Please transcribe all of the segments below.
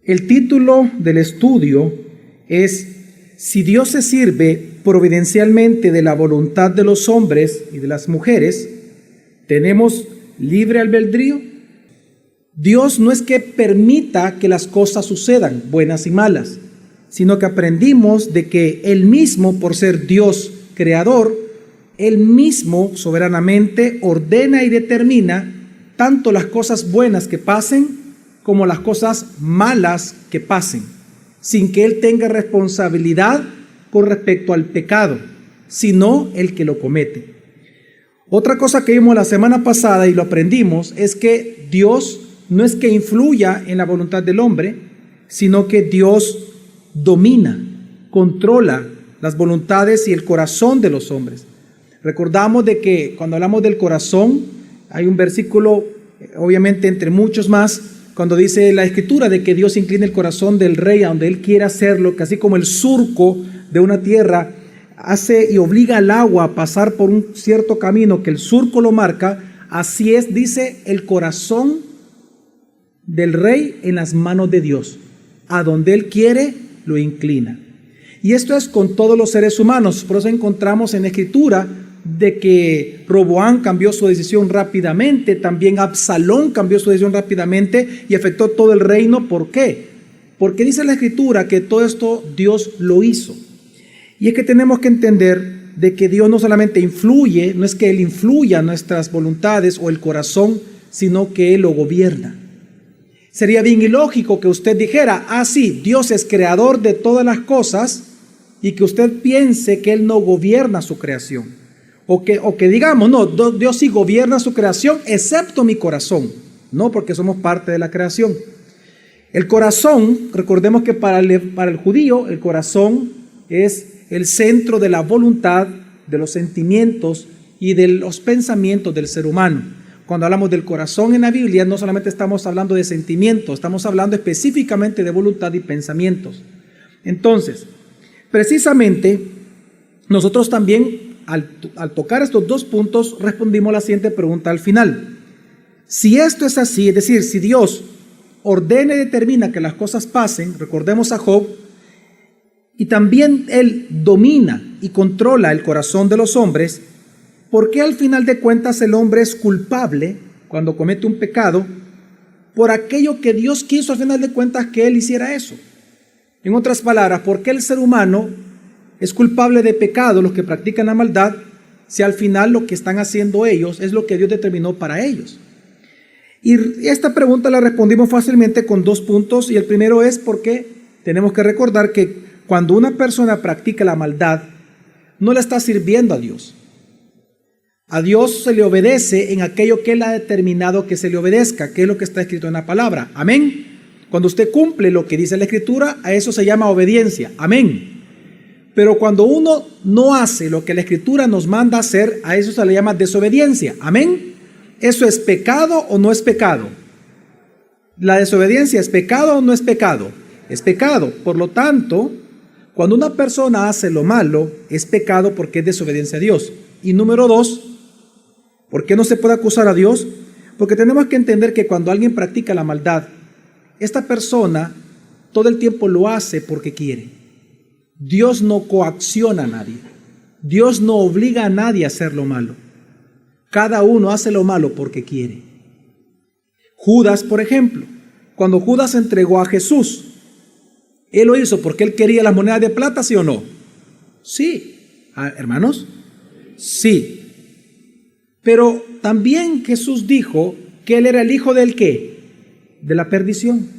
El título del estudio es Si Dios se sirve providencialmente de la voluntad de los hombres y de las mujeres, ¿tenemos libre albedrío? Dios no es que permita que las cosas sucedan, buenas y malas, sino que aprendimos de que Él mismo, por ser Dios creador, Él mismo soberanamente ordena y determina tanto las cosas buenas que pasen como las cosas malas que pasen, sin que Él tenga responsabilidad con respecto al pecado, sino el que lo comete. Otra cosa que vimos la semana pasada y lo aprendimos es que Dios no es que influya en la voluntad del hombre, sino que Dios domina, controla las voluntades y el corazón de los hombres. Recordamos de que cuando hablamos del corazón, hay un versículo, obviamente entre muchos más, cuando dice la Escritura de que Dios inclina el corazón del rey a donde Él quiere hacerlo, que así como el surco de una tierra hace y obliga al agua a pasar por un cierto camino que el surco lo marca, así es, dice, el corazón del rey en las manos de Dios. A donde Él quiere, lo inclina. Y esto es con todos los seres humanos. Por eso encontramos en la Escritura de que Roboam cambió su decisión rápidamente, también Absalón cambió su decisión rápidamente y afectó todo el reino. ¿Por qué? Porque dice la Escritura que todo esto Dios lo hizo. Y es que tenemos que entender de que Dios no solamente influye, no es que Él influya nuestras voluntades o el corazón, sino que Él lo gobierna. Sería bien ilógico que usted dijera, sí, Dios es creador de todas las cosas, y que usted piense que Él no gobierna su creación. O que digamos, no, Dios sí gobierna su creación, excepto mi corazón. No, porque somos parte de la creación. El corazón, recordemos que para el judío, el corazón es el centro de la voluntad, de los sentimientos y de los pensamientos del ser humano. Cuando hablamos del corazón en la Biblia, no solamente estamos hablando de sentimientos, estamos hablando específicamente de voluntad y pensamientos. Entonces, precisamente, nosotros también, al tocar estos dos puntos, respondimos la siguiente pregunta al final. Si esto es así, es decir, si Dios ordena y determina que las cosas pasen, recordemos a Job, y también Él domina y controla el corazón de los hombres, ¿por qué al final de cuentas el hombre es culpable cuando comete un pecado por aquello que Dios quiso al final de cuentas que Él hiciera eso? En otras palabras, ¿por qué el ser humano es culpable de pecado, los que practican la maldad, si al final lo que están haciendo ellos es lo que Dios determinó para ellos? Y esta pregunta la respondimos fácilmente con dos puntos, y el primero es porque tenemos que recordar que cuando una persona practica la maldad, no le está sirviendo a Dios. A Dios se le obedece en aquello que Él ha determinado que se le obedezca, que es lo que está escrito en la palabra. Amén. Cuando usted cumple lo que dice la Escritura, a eso se llama obediencia. Amén. Pero cuando uno no hace lo que la Escritura nos manda hacer, a eso se le llama desobediencia. Amén. ¿Eso es pecado o no es pecado? ¿La desobediencia es pecado o no es pecado? Es pecado. Por lo tanto, cuando una persona hace lo malo, es pecado porque es desobediencia a Dios. Y número dos, ¿por qué no se puede acusar a Dios? Porque tenemos que entender que cuando alguien practica la maldad, esta persona todo el tiempo lo hace porque quiere. Dios no coacciona a nadie. Dios no obliga a nadie a hacer lo malo. Cada uno hace lo malo porque quiere. Judas, por ejemplo, cuando Judas entregó a Jesús, él lo hizo porque él quería las monedas de plata, ¿sí o no? Sí. ¿Hermanos? Sí. Pero también Jesús dijo que él era el hijo del ¿qué? De la perdición.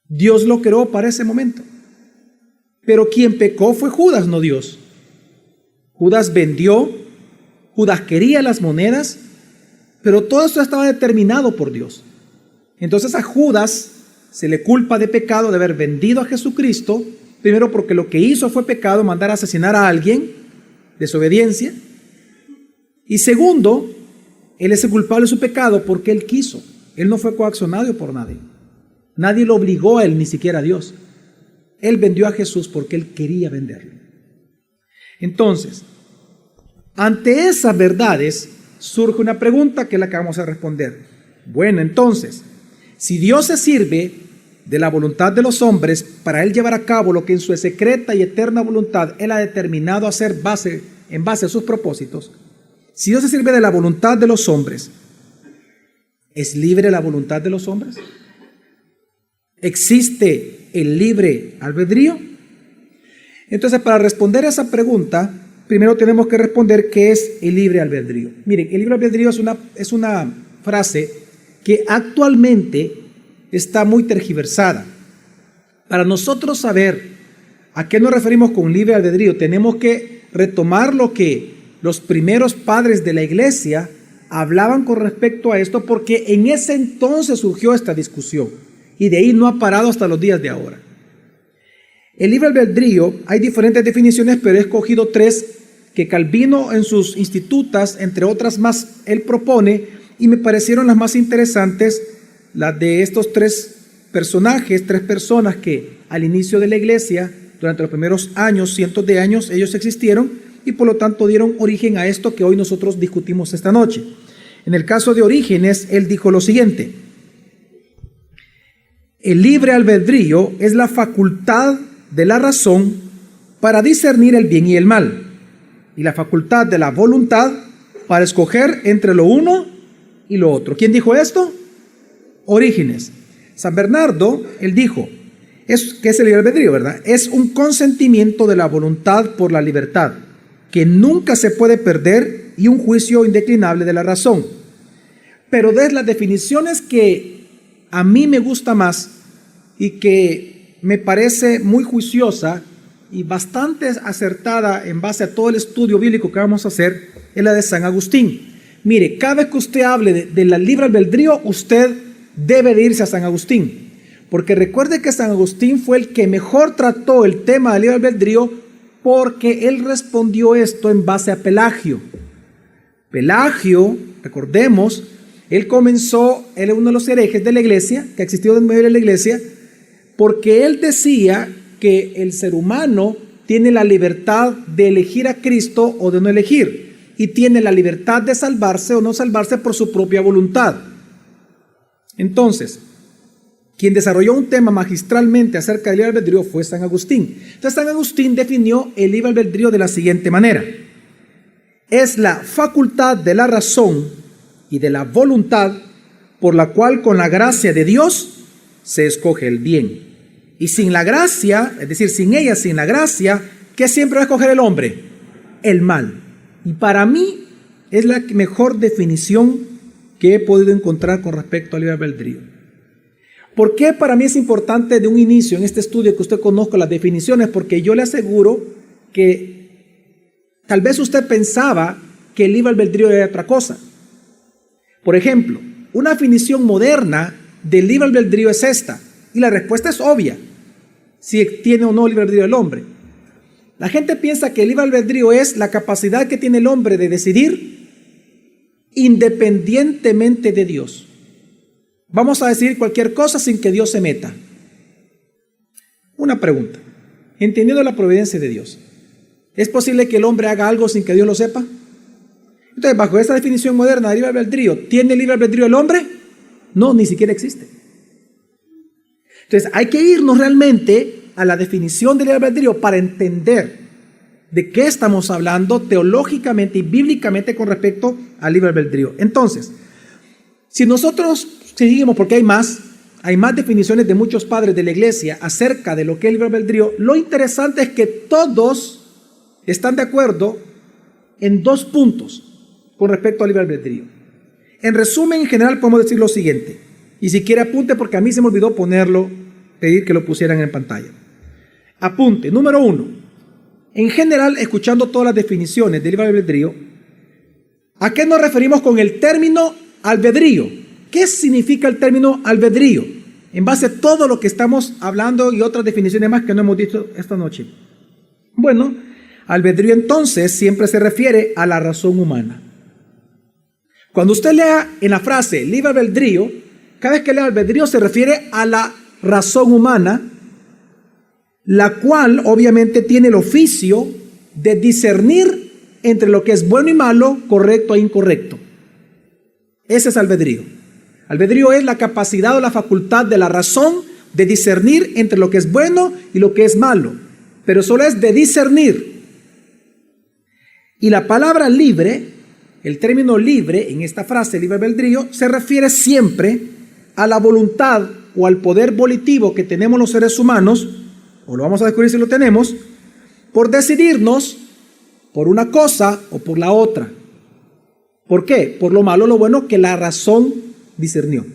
Dios lo creó para ese momento. Pero quien pecó fue Judas, no Dios. Judas vendió, Judas quería las monedas, pero todo esto estaba determinado por Dios. Entonces a Judas se le culpa de pecado de haber vendido a Jesucristo, primero porque lo que hizo fue pecado, mandar a asesinar a alguien, desobediencia. Y segundo, él es el culpable de su pecado porque él quiso. Él no fue coaccionado por nadie. Nadie lo obligó a él, ni siquiera a Dios. Él vendió a Jesús porque él quería venderlo. Entonces, ante esas verdades surge una pregunta que es la que vamos a responder. Bueno, entonces, si Dios se sirve de la voluntad de los hombres para Él llevar a cabo lo que en su secreta y eterna voluntad Él ha determinado hacer en base a sus propósitos, si Dios se sirve de la voluntad de los hombres, ¿es libre la voluntad de los hombres? ¿Existe el libre albedrío? Entonces, para responder a esa pregunta, primero tenemos que responder qué es el libre albedrío. Miren, el libre albedrío es una frase que actualmente está muy tergiversada. Para nosotros saber a qué nos referimos con libre albedrío, tenemos que retomar lo que los primeros padres de la iglesia hablaban con respecto a esto, porque en ese entonces surgió esta discusión y de ahí no ha parado hasta los días de ahora. El libre albedrío, hay diferentes definiciones, pero he escogido 3 que Calvino en sus Institutas, entre otras más, él propone, y me parecieron las más interesantes, las de estos 3 personajes, 3 personas que al inicio de la iglesia, durante los primeros años, cientos de años, ellos existieron y por lo tanto dieron origen a esto que hoy nosotros discutimos esta noche. En el caso de Orígenes, él dijo lo siguiente: el libre albedrío es la facultad de la razón para discernir el bien y el mal, y la facultad de la voluntad para escoger entre lo uno y lo otro. ¿Quién dijo esto? Orígenes. San Bernardo, él dijo, que es el libre albedrío, ¿verdad? Es un consentimiento de la voluntad por la libertad, que nunca se puede perder, y un juicio indeclinable de la razón. Pero de las definiciones que a mí me gusta más y que me parece muy juiciosa y bastante acertada en base a todo el estudio bíblico que vamos a hacer, es la de San Agustín. Mire, cada vez que usted hable de la libre albedrío, usted debe de irse a San Agustín, porque recuerde que San Agustín fue el que mejor trató el tema del libre albedrío, porque él respondió esto en base a Pelagio. Pelagio, recordemos, él es uno de los herejes de la iglesia, que existió en medio de la iglesia, porque él decía que el ser humano tiene la libertad de elegir a Cristo o de no elegir, y tiene la libertad de salvarse o no salvarse por su propia voluntad. Entonces, quien desarrolló un tema magistralmente acerca del libre albedrío fue San Agustín. Entonces, San Agustín definió el libre albedrío de la siguiente manera: es la facultad de la razón y de la voluntad por la cual con la gracia de Dios se escoge el bien. Y sin la gracia, es decir, sin la gracia, ¿qué siempre va a escoger el hombre? El mal. Y para mí es la mejor definición que he podido encontrar con respecto al libre albedrío. ¿Por qué para mí es importante de un inicio en este estudio que usted conozca las definiciones? Porque yo le aseguro que tal vez usted pensaba que el libre albedrío era otra cosa. Por ejemplo, una definición moderna del libre albedrío es esta, y la respuesta es obvia: si tiene o no libre albedrío el hombre. La gente piensa que el libre albedrío es la capacidad que tiene el hombre de decidir independientemente de Dios. Vamos a decidir cualquier cosa sin que Dios se meta. Una pregunta: entendiendo la providencia de Dios, ¿es posible que el hombre haga algo sin que Dios lo sepa? Entonces, bajo esta definición moderna de libre albedrío, ¿tiene libre albedrío el hombre? No, ni siquiera existe. Entonces, hay que irnos realmente a la definición del libre albedrío para entender de qué estamos hablando teológicamente y bíblicamente con respecto al libre albedrío. Entonces, si nosotros seguimos, porque hay más definiciones de muchos padres de la iglesia acerca de lo que es el libre albedrío, lo interesante es que todos están de acuerdo en 2 puntos con respecto al libre albedrío. En resumen, en general podemos decir lo siguiente, y si quiere apunte, porque a mí se me olvidó pedir que lo pusieran en pantalla. Apunte, número 1. En general, escuchando todas las definiciones del libre albedrío, ¿a qué nos referimos con el término albedrío? ¿Qué significa el término albedrío? En base a todo lo que estamos hablando y otras definiciones más que no hemos dicho esta noche. Bueno, albedrío entonces siempre se refiere a la razón humana. Cuando usted lea en la frase libre albedrío, cada vez que lea albedrío se refiere a la razón humana, la cual obviamente tiene el oficio de discernir entre lo que es bueno y malo, correcto e incorrecto. Ese es albedrío. Albedrío es la capacidad o la facultad de la razón de discernir entre lo que es bueno y lo que es malo, pero solo es de discernir. Y la palabra libre, el término libre en esta frase, libre albedrío, se refiere siempre a la voluntad o al poder volitivo que tenemos los seres humanos, o lo vamos a descubrir si lo tenemos, por decidirnos por una cosa o por la otra. ¿Por qué? Por lo malo o lo bueno que la razón discernió.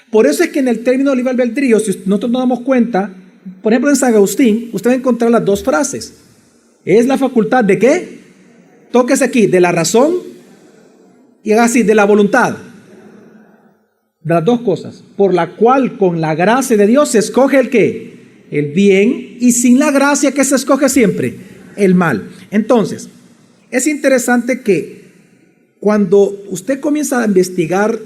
Por eso es que en el término libre albedrío, si nosotros nos damos cuenta, por ejemplo en San Agustín, usted va a encontrar las dos frases. Es la facultad de ¿qué? Tóquese aquí, de la razón y haga así, de la voluntad. De las dos cosas. Por la cual con la gracia de Dios se escoge el ¿qué? El bien, y sin la gracia que se escoge siempre, el mal. Entonces, es interesante que cuando usted comienza a investigar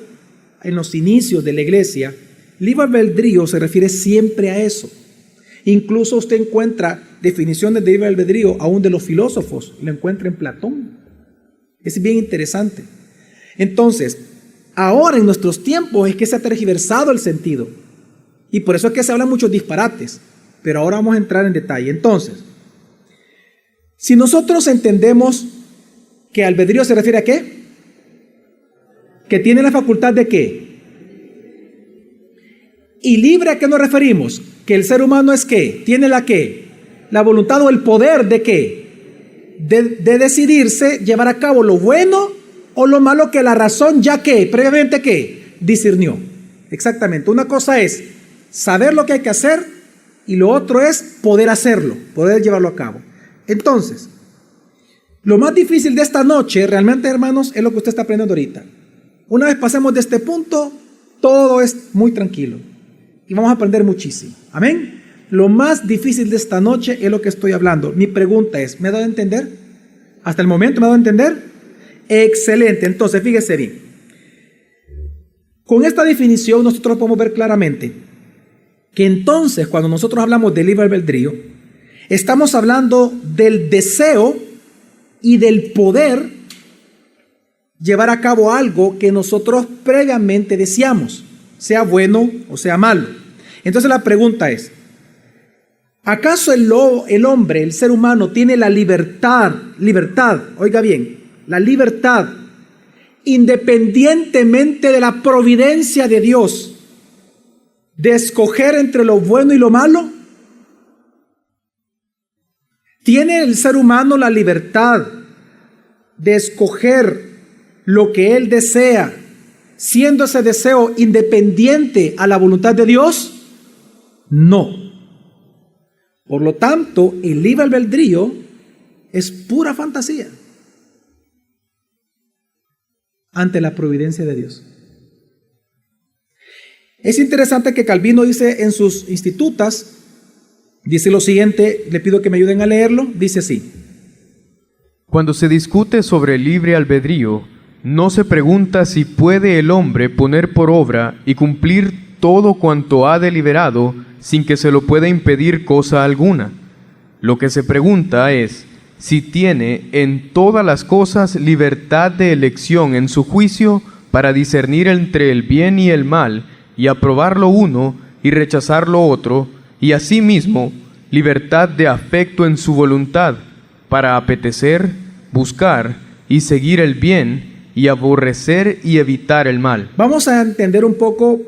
en los inicios de la iglesia, libre albedrío se refiere siempre a eso. Incluso usted encuentra definiciones de libre albedrío aún de los filósofos, lo encuentra en Platón. Es bien interesante. Entonces, ahora en nuestros tiempos es que se ha tergiversado el sentido, y por eso es que se hablan muchos disparates, pero ahora vamos a entrar en detalle. Entonces, si nosotros entendemos que albedrío se refiere a ¿qué? Que tiene la facultad de ¿qué? ¿Y libre a qué nos referimos? Que el ser humano es ¿qué? Tiene la ¿qué? La voluntad o el poder de ¿qué? De decidirse llevar a cabo lo bueno o lo malo que la razón ya ¿qué? Previamente ¿qué? Discernió. Exactamente. Una cosa es saber lo que hay que hacer y lo otro es poder hacerlo, poder llevarlo a cabo. Entonces, lo más difícil de esta noche, realmente, hermanos, es lo que usted está aprendiendo ahorita. Una vez pasemos de este punto, todo es muy tranquilo y vamos a aprender muchísimo. Amén. Lo más difícil de esta noche es lo que estoy hablando. Mi pregunta es, ¿me ha dado a entender? ¿Hasta el momento me ha dado a entender? Excelente. Entonces, fíjese bien. Con esta definición nosotros podemos ver claramente que entonces cuando nosotros hablamos de libre albedrío, estamos hablando del deseo y del poder llevar a cabo algo que nosotros previamente deseamos, sea bueno o sea malo. Entonces la pregunta es, ¿acaso el hombre, el ser humano, tiene la libertad, oiga bien, la libertad, independientemente de la providencia de Dios, de escoger entre lo bueno y lo malo? ¿Tiene el ser humano la libertad de escoger lo que él desea, siendo ese deseo independiente a la voluntad de Dios? No. Por lo tanto, el libre albedrío es pura fantasía ante la providencia de Dios. Es interesante que Calvino dice en sus Institutas, dice lo siguiente, le pido que me ayuden a leerlo, dice así: Cuando se discute sobre el libre albedrío, no se pregunta si puede el hombre poner por obra y cumplir todo cuanto ha deliberado sin que se lo pueda impedir cosa alguna. Lo que se pregunta es si tiene en todas las cosas libertad de elección en su juicio para discernir entre el bien y el mal, y aprobar lo uno y rechazar lo otro, y asimismo libertad de afecto en su voluntad, para apetecer, buscar y seguir el bien, y aborrecer y evitar el mal. Vamos a entender un poco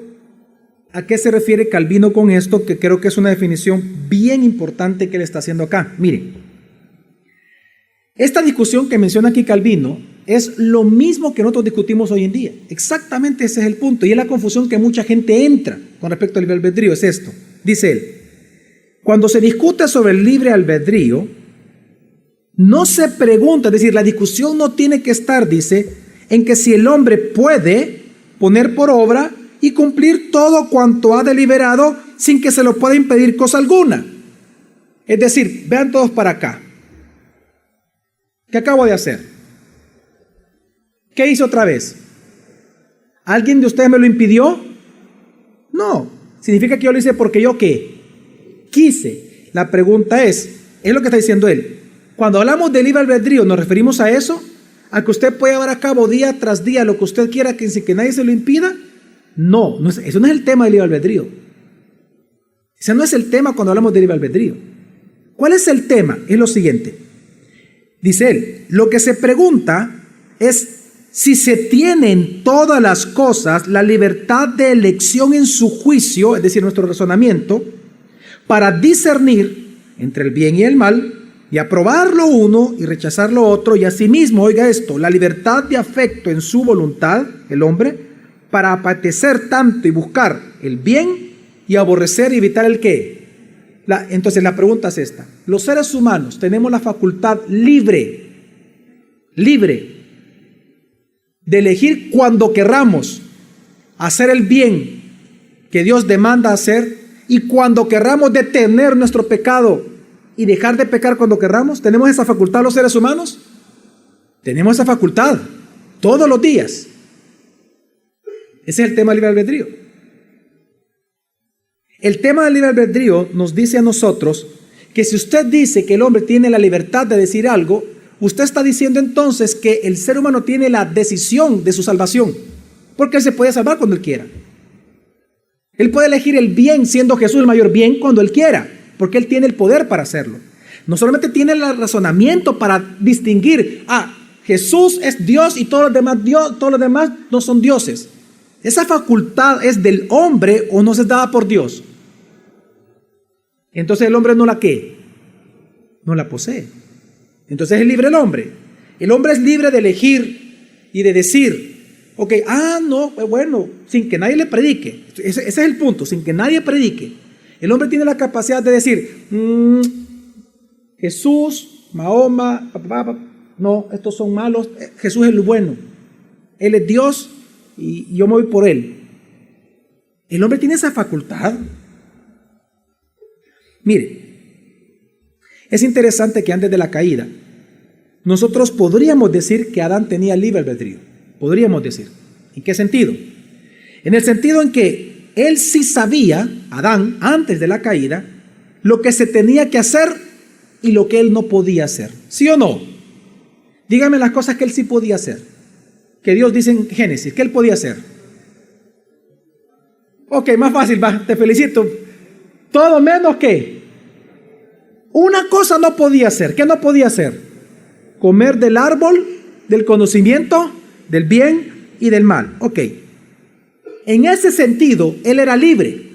a qué se refiere Calvino con esto, que creo que es una definición bien importante que le está haciendo acá. Miren, esta discusión que menciona aquí Calvino es lo mismo que nosotros discutimos hoy en día. Exactamente ese es el punto. Y es la confusión que mucha gente entra con respecto al libre albedrío. Es esto. Dice él, cuando se discute sobre el libre albedrío, no se pregunta, es decir, la discusión no tiene que estar, dice, en que si el hombre puede poner por obra y cumplir todo cuanto ha deliberado sin que se lo pueda impedir cosa alguna. Es decir, vean todos para acá. ¿Qué acabo de hacer? ¿Qué hice otra vez? ¿Alguien de ustedes me lo impidió? No. Significa que yo lo hice porque yo ¿qué? Quise. La pregunta es lo que está diciendo él. Cuando hablamos de libre albedrío, ¿nos referimos a eso? ¿A que usted puede llevar a cabo día tras día lo que usted quiera sin que nadie se lo impida? No, eso no es el tema del libre albedrío. Ese no es el tema cuando hablamos de libre albedrío. ¿Cuál es el tema? Es lo siguiente. Dice él, lo que se pregunta es si se tiene en todas las cosas la libertad de elección en su juicio, es decir, nuestro razonamiento, para discernir entre el bien y el mal, y aprobar lo uno y rechazar lo otro, y asimismo, oiga esto, la libertad de afecto en su voluntad, el hombre, para apetecer tanto y buscar el bien y aborrecer y evitar el qué. Entonces la pregunta es esta: los seres humanos tenemos la facultad libre de elegir cuando querramos hacer el bien que Dios demanda hacer, y cuando querramos detener nuestro pecado y dejar de pecar cuando querramos. ¿Tenemos esa facultad los seres humanos? Tenemos esa facultad todos los días. Ese es el tema del libre albedrío. El tema del libre albedrío nos dice a nosotros que si usted dice que el hombre tiene la libertad de decir algo, usted está diciendo entonces que el ser humano tiene la decisión de su salvación, porque él se puede salvar cuando él quiera. Él puede elegir el bien, siendo Jesús el mayor bien, cuando él quiera, porque él tiene el poder para hacerlo. No solamente tiene el razonamiento para distinguir, Jesús es Dios y todos los demás no son dioses. ¿Esa facultad es del hombre o no es dada por Dios? Entonces el hombre no la ¿qué? No la posee. Entonces es libre el hombre. El hombre es libre de elegir y de decir, ok, no, bueno, sin que nadie le predique. Ese es el punto, sin que nadie predique. El hombre tiene la capacidad de decir, Jesús, Mahoma, no, estos son malos, Jesús es el bueno. Él es Dios y yo me voy por él. El hombre tiene esa facultad. Mire, es interesante que antes de la caída, nosotros podríamos decir que Adán tenía libre albedrío. Podríamos decir. ¿En qué sentido? En el sentido en que él sí sabía, Adán, antes de la caída, lo que se tenía que hacer y lo que él no podía hacer. ¿Sí o no? Dígame las cosas que él sí podía hacer. Que Dios dice en Génesis, que él podía hacer. Ok, más fácil, va, te felicito. Todo menos que una cosa no podía hacer. ¿Qué no podía hacer? Comer del árbol del conocimiento del bien y del mal. Ok. En ese sentido, él era libre.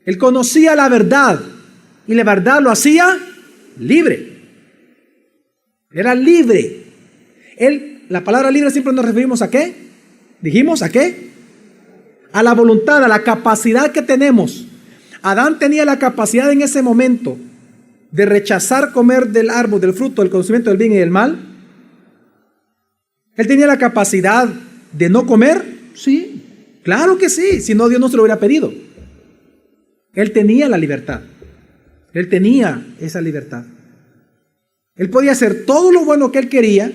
Él conocía la verdad y la verdad lo hacía libre. Era libre. La palabra libre siempre nos referimos a ¿qué? Dijimos, ¿a qué? A la voluntad, a la capacidad que tenemos. Adán tenía la capacidad en ese momento de rechazar comer del árbol, del fruto, del conocimiento del bien y del mal. Él tenía la capacidad de no comer. Sí, claro que sí, si no Dios no se lo hubiera pedido. Él tenía la libertad. Él tenía esa libertad. Él podía hacer todo lo bueno que él quería.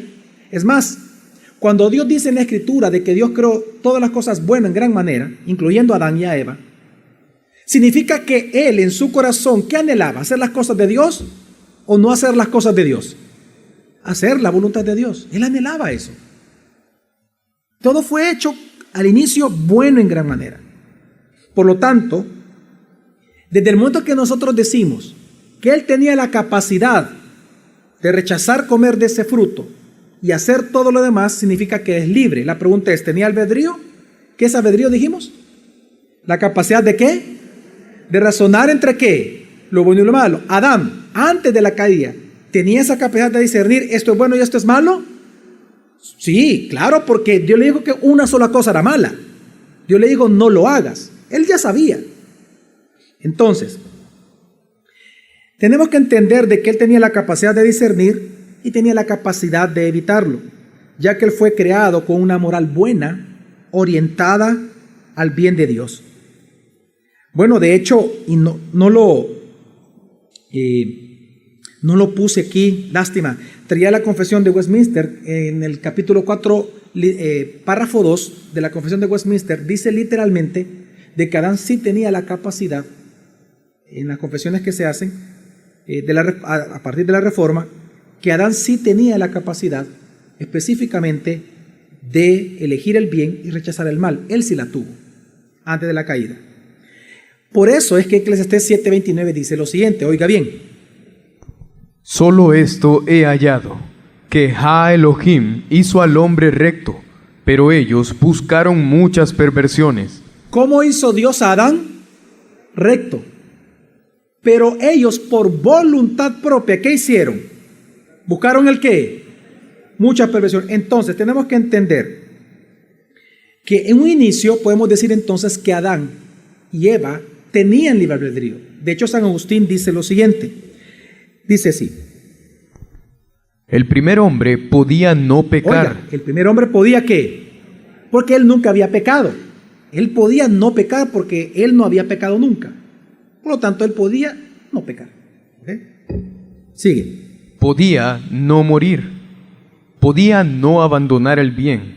Es más, cuando Dios dice en la Escritura de que Dios creó todas las cosas buenas en gran manera, incluyendo a Adán y a Eva, significa que él en su corazón, ¿qué anhelaba? ¿Hacer las cosas de Dios o no hacer las cosas de Dios? Hacer la voluntad de Dios. Él anhelaba eso. Todo fue hecho al inicio bueno en gran manera. Por lo tanto, desde el momento que nosotros decimos que él tenía la capacidad de rechazar comer de ese fruto y hacer todo lo demás, significa que es libre. La pregunta es, ¿tenía albedrío? ¿Qué es albedrío, dijimos? ¿La capacidad de qué? De razonar entre qué, lo bueno y lo malo. Adán, antes de la caída, ¿tenía esa capacidad de discernir esto es bueno y esto es malo? Sí, claro, porque Dios le dijo que una sola cosa era mala. Dios le dijo no lo hagas. Él ya sabía. Entonces, tenemos que entender de que él tenía la capacidad de discernir y tenía la capacidad de evitarlo, ya que él fue creado con una moral buena, orientada al bien de Dios. Bueno, de hecho, y no lo puse aquí, lástima. Traía la Confesión de Westminster en el capítulo 4, párrafo 2 de la Confesión de Westminster, dice literalmente de que Adán sí tenía la capacidad, en las confesiones que se hacen a partir de la Reforma, que Adán sí tenía la capacidad específicamente de elegir el bien y rechazar el mal. Él sí la tuvo antes de la caída. Por eso es que Eclesiastés 7:29 dice lo siguiente, oiga bien. Solo esto he hallado, que Jah Elohim hizo al hombre recto, pero ellos buscaron muchas perversiones. ¿Cómo hizo Dios a Adán? Recto. Pero ellos por voluntad propia, ¿qué hicieron? ¿Buscaron el qué? Mucha perversión. Entonces tenemos que entender que en un inicio podemos decir entonces que Adán y Eva tenían libre albedrío. De hecho, San Agustín dice lo siguiente. Dice así. El primer hombre podía no pecar. Oiga, el primer hombre podía ¿qué? Porque él nunca había pecado. Él podía no pecar porque él no había pecado nunca. Por lo tanto, él podía no pecar. ¿Okay? Sigue. Podía no morir. Podía no abandonar el bien.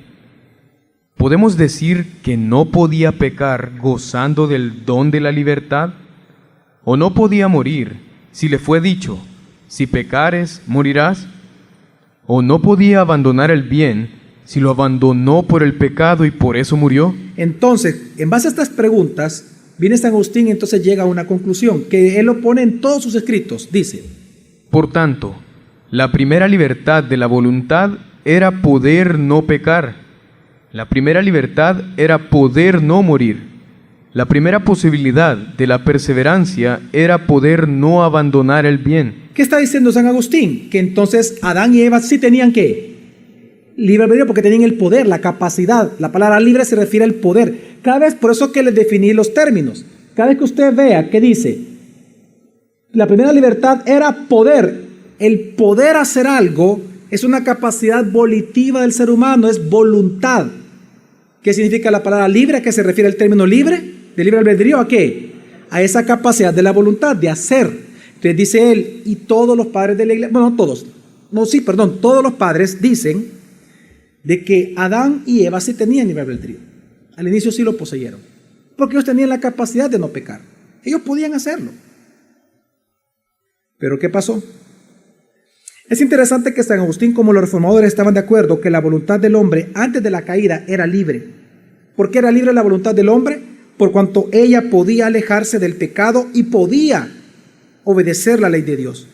¿Podemos decir que no podía pecar gozando del don de la libertad? ¿O no podía morir si le fue dicho, si pecares, morirás? ¿O no podía abandonar el bien si lo abandonó por el pecado y por eso murió? Entonces, en base a estas preguntas, viene San Agustín y entonces llega a una conclusión, que él lo pone en todos sus escritos. Dice, por tanto, la primera libertad de la voluntad era poder no pecar. La primera libertad era poder no morir. La primera posibilidad de la perseverancia era poder no abandonar el bien. ¿Qué está diciendo San Agustín? Que entonces Adán y Eva sí tenían ¿qué? Libre albedrío porque tenían el poder, la capacidad. La palabra libre se refiere al poder. Cada vez, por eso que les definí los términos. Cada vez que usted vea que dice, la primera libertad era poder. El poder hacer algo es una capacidad volitiva del ser humano, es voluntad. ¿Qué significa la palabra libre? ¿A qué se refiere el término libre? ¿De libre albedrío? ¿A qué? A esa capacidad de la voluntad, de hacer. Entonces dice él, y todos los padres de la iglesia, todos los padres dicen de que Adán y Eva sí tenían libre albedrío. Al inicio sí lo poseyeron, porque ellos tenían la capacidad de no pecar. Ellos podían hacerlo. ¿Pero qué pasó? Es interesante que San Agustín, como los reformadores, estaban de acuerdo que la voluntad del hombre antes de la caída era libre. ¿Por qué era libre la voluntad del hombre? Por cuanto ella podía alejarse del pecado y podía obedecer la ley de Dios.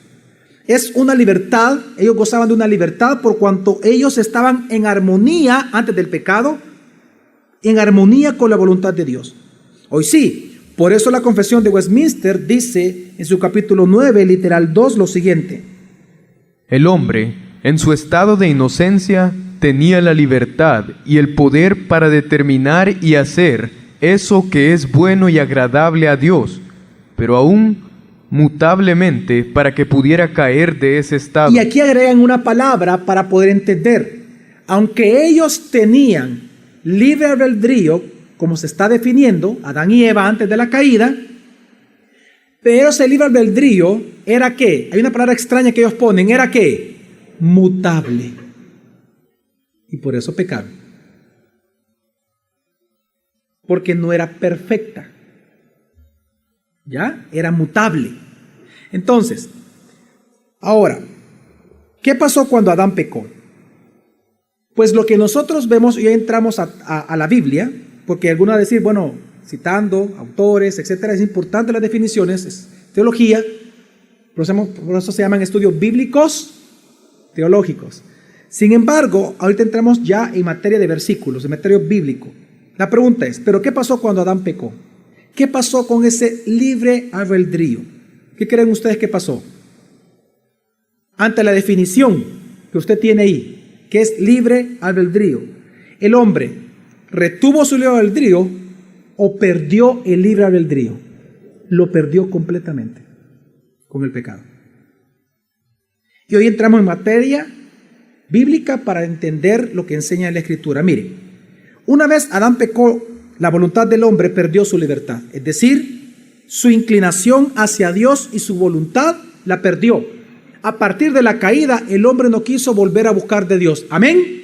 Es una libertad, ellos gozaban de una libertad por cuanto ellos estaban en armonía antes del pecado, en armonía con la voluntad de Dios. Hoy sí, por eso la Confesión de Westminster dice en su capítulo 9, literal 2, lo siguiente. El hombre, en su estado de inocencia, tenía la libertad y el poder para determinar y hacer eso que es bueno y agradable a Dios, pero aún mutablemente para que pudiera caer de ese estado. Y aquí agregan una palabra para poder entender. Aunque ellos tenían libre albedrío, como se está definiendo, Adán y Eva antes de la caída, pero ese libre albedrío era ¿qué? Hay una palabra extraña que ellos ponen, ¿era qué? Mutable. Y por eso pecaron. Porque no era perfecta. ¿Ya? Era mutable. Entonces, ahora, ¿qué pasó cuando Adán pecó? Pues lo que nosotros vemos, y entramos a la Biblia, porque algunos van a decir, bueno, citando autores, etcétera, es importante las definiciones, es teología, por eso se llaman estudios bíblicos teológicos. Sin embargo, ahorita entramos ya en materia de versículos, en materia bíblico. La pregunta es, ¿pero qué pasó cuando Adán pecó? ¿Qué pasó con ese libre albedrío? ¿Qué creen ustedes que pasó? Ante la definición que usted tiene ahí, que es libre albedrío, ¿el hombre retuvo su libre albedrío o perdió el libre albedrío? Lo perdió completamente con el pecado. Y hoy entramos en materia bíblica para entender lo que enseña la Escritura. Mire, una vez Adán pecó, la voluntad del hombre perdió su libertad, es decir, su inclinación hacia Dios y su voluntad la perdió. A partir de la caída, el hombre no quiso volver a buscar de Dios. ¿Amén?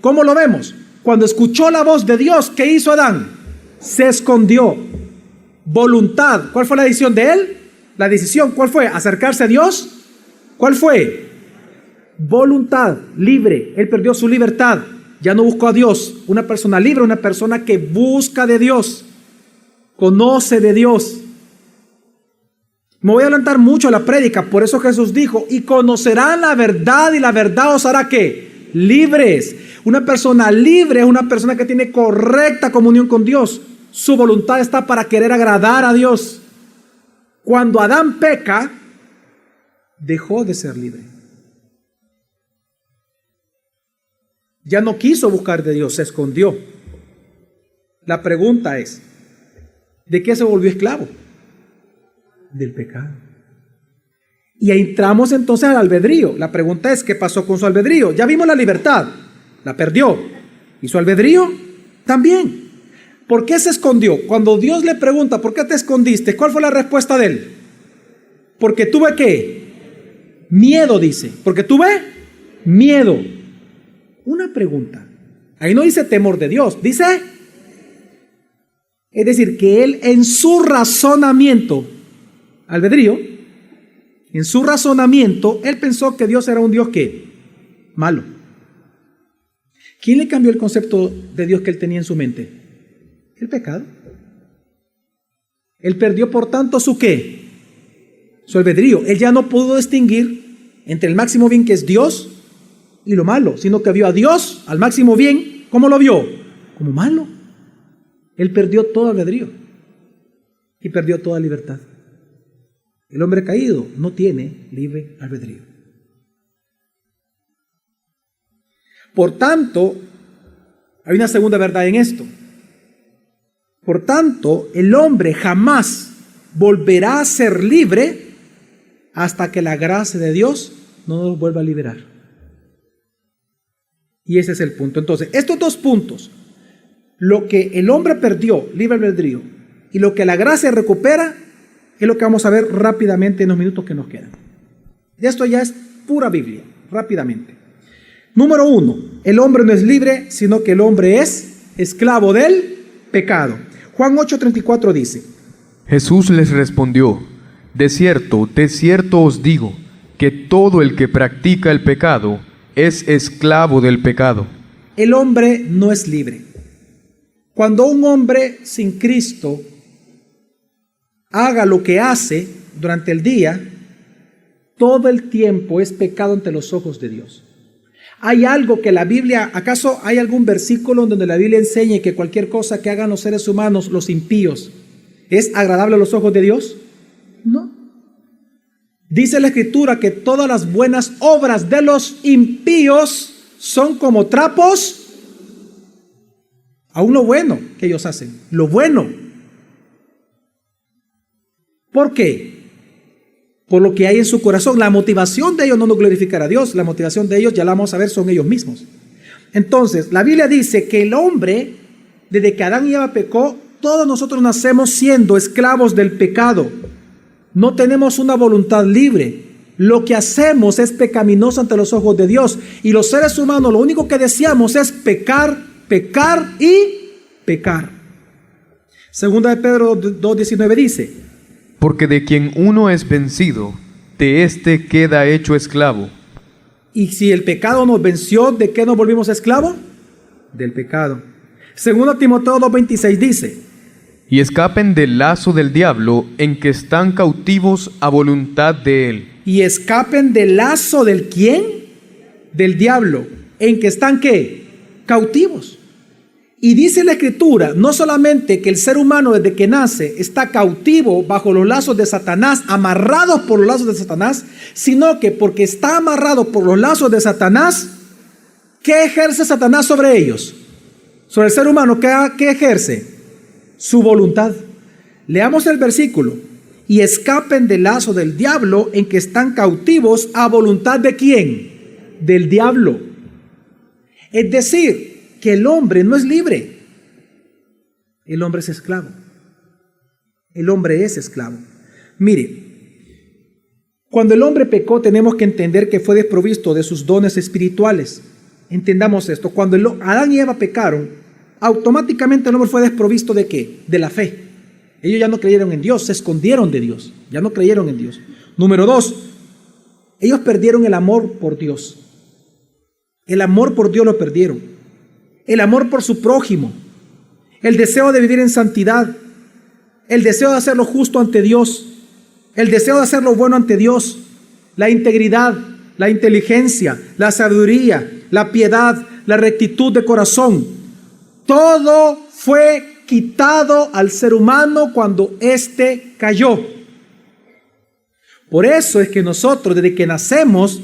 ¿Cómo lo vemos? Cuando escuchó la voz de Dios, ¿qué hizo Adán? Se escondió. Voluntad. ¿Cuál fue la decisión de él? La decisión, ¿cuál fue? ¿Acercarse a Dios? ¿Cuál fue? Voluntad, libre. Él perdió su libertad. Ya no buscó a Dios. Una persona libre, una persona que busca de Dios, conoce de Dios, Me voy a adelantar mucho a la prédica, por eso Jesús dijo, y conocerán la verdad y la verdad os hará ¿qué? Libres. Una persona libre es una persona que tiene correcta comunión con Dios. Su voluntad está para querer agradar a Dios. Cuando Adán peca, dejó de ser libre. Ya no quiso buscar de Dios, se escondió. La pregunta es, ¿de qué se volvió esclavo? Del pecado. Y entramos entonces al albedrío. La pregunta es, ¿qué pasó con su albedrío? Ya vimos la libertad, la perdió. ¿Y su albedrío? También. ¿Por qué se escondió? Cuando Dios le pregunta, ¿por qué te escondiste? ¿Cuál fue la respuesta de él? Porque tuve ¿qué? Miedo, dice. Porque tuve miedo. Una pregunta. Ahí no dice temor de Dios, dice. Es decir, que él en su razonamiento, albedrío, en su razonamiento, él pensó que Dios era un Dios ¿qué? Malo. ¿Quién le cambió el concepto de Dios que él tenía en su mente? El pecado. Él perdió por tanto su ¿qué? Su albedrío. Él ya no pudo distinguir entre el máximo bien que es Dios y lo malo, sino que vio a Dios, al máximo bien, ¿cómo lo vio? Como malo. Él perdió todo albedrío y perdió toda libertad. El hombre caído no tiene libre albedrío. Por tanto, hay una segunda verdad en esto. Por tanto, el hombre jamás volverá a ser libre hasta que la gracia de Dios no nos vuelva a liberar. Y ese es el punto. Entonces, estos dos puntos, lo que el hombre perdió, libre albedrío, y lo que la gracia recupera, es lo que vamos a ver rápidamente en los minutos que nos quedan. Y esto ya es pura Biblia, rápidamente. Número 1, el hombre no es libre, sino que el hombre es esclavo del pecado. Juan 8:34 dice: Jesús les respondió, de cierto os digo, que todo el que practica el pecado es esclavo del pecado. El hombre no es libre. Cuando un hombre sin Cristo haga lo que hace durante el día, todo el tiempo es pecado ante los ojos de Dios. ¿Hay algo que la Biblia, acaso hay algún versículo donde la Biblia enseñe que cualquier cosa que hagan los seres humanos, los impíos, es agradable a los ojos de Dios? No. Dice la Escritura que todas las buenas obras de los impíos son como trapos, aún lo bueno que ellos hacen, lo bueno. ¿Por qué? Por lo que hay en su corazón. La motivación de ellos no nos glorificará a Dios, la motivación de ellos, ya la vamos a ver, son ellos mismos. Entonces, la Biblia dice que el hombre, desde que Adán y Eva pecó, todos nosotros nacemos siendo esclavos del pecado. No tenemos una voluntad libre. Lo que hacemos es pecaminoso ante los ojos de Dios. Y los seres humanos lo único que deseamos es pecar, pecar y pecar. Segunda de Pedro 2:19 dice: Porque de quien uno es vencido, de éste queda hecho esclavo. Y si el pecado nos venció, ¿de qué nos volvimos esclavos? Del pecado. Segunda Timoteo 2:26 dice: Y escapen del lazo del diablo, en que están cautivos a voluntad de él. Y escapen del lazo del ¿quién? Del diablo, en que están ¿qué? Cautivos. Y dice la Escritura, no solamente que el ser humano desde que nace está cautivo bajo los lazos de Satanás, amarrado por los lazos de Satanás, sino que porque está amarrado por los lazos de Satanás, ¿qué ejerce Satanás sobre ellos? Sobre el ser humano, ¿qué ejerce? Su voluntad. Leamos el versículo: y escapen del lazo del diablo, en que están cautivos a voluntad de ¿quién? Del diablo. Es decir, que el hombre no es libre. El hombre es esclavo. El hombre es esclavo. Mire, cuando el hombre pecó, tenemos que entender que fue desprovisto de sus dones espirituales. Entendamos esto. Cuando Adán y Eva pecaron, automáticamente el hombre fue desprovisto ¿de qué? De la fe. Ellos ya no creyeron en Dios, se escondieron de Dios. Ya no creyeron en Dios. Número 2, ellos perdieron el amor por Dios. El amor por Dios lo perdieron. El amor por su prójimo, el deseo de vivir en santidad, el deseo de hacer lo justo ante Dios. el deseo de hacer lo bueno ante Dios, la integridad, la inteligencia, la sabiduría, la piedad, la rectitud de corazón. Todo fue quitado al ser humano cuando éste cayó. Por eso es que nosotros, desde que nacemos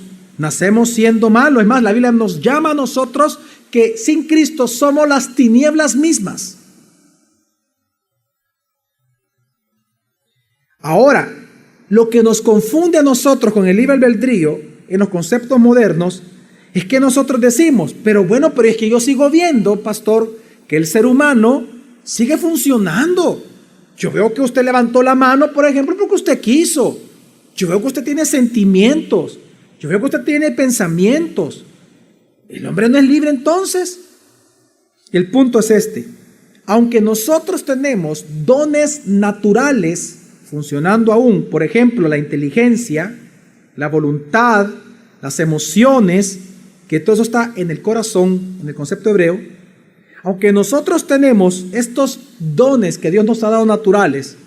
siendo malos. Es más, la Biblia nos llama a nosotros que sin Cristo somos las tinieblas mismas. Ahora, lo que nos confunde a nosotros con el libre albedrío en los conceptos modernos es que nosotros decimos, pero es que yo sigo viendo, pastor, que el ser humano sigue funcionando. Yo veo que usted levantó la mano, por ejemplo, porque usted quiso. Yo veo que usted tiene sentimientos. Yo veo que usted tiene pensamientos. ¿El hombre no es libre entonces? El punto es este. Aunque nosotros tenemos dones naturales funcionando aún, por ejemplo, la inteligencia, la voluntad, las emociones, que todo eso está en el corazón, en el concepto hebreo, aunque nosotros tenemos estos dones que Dios nos ha dado naturales,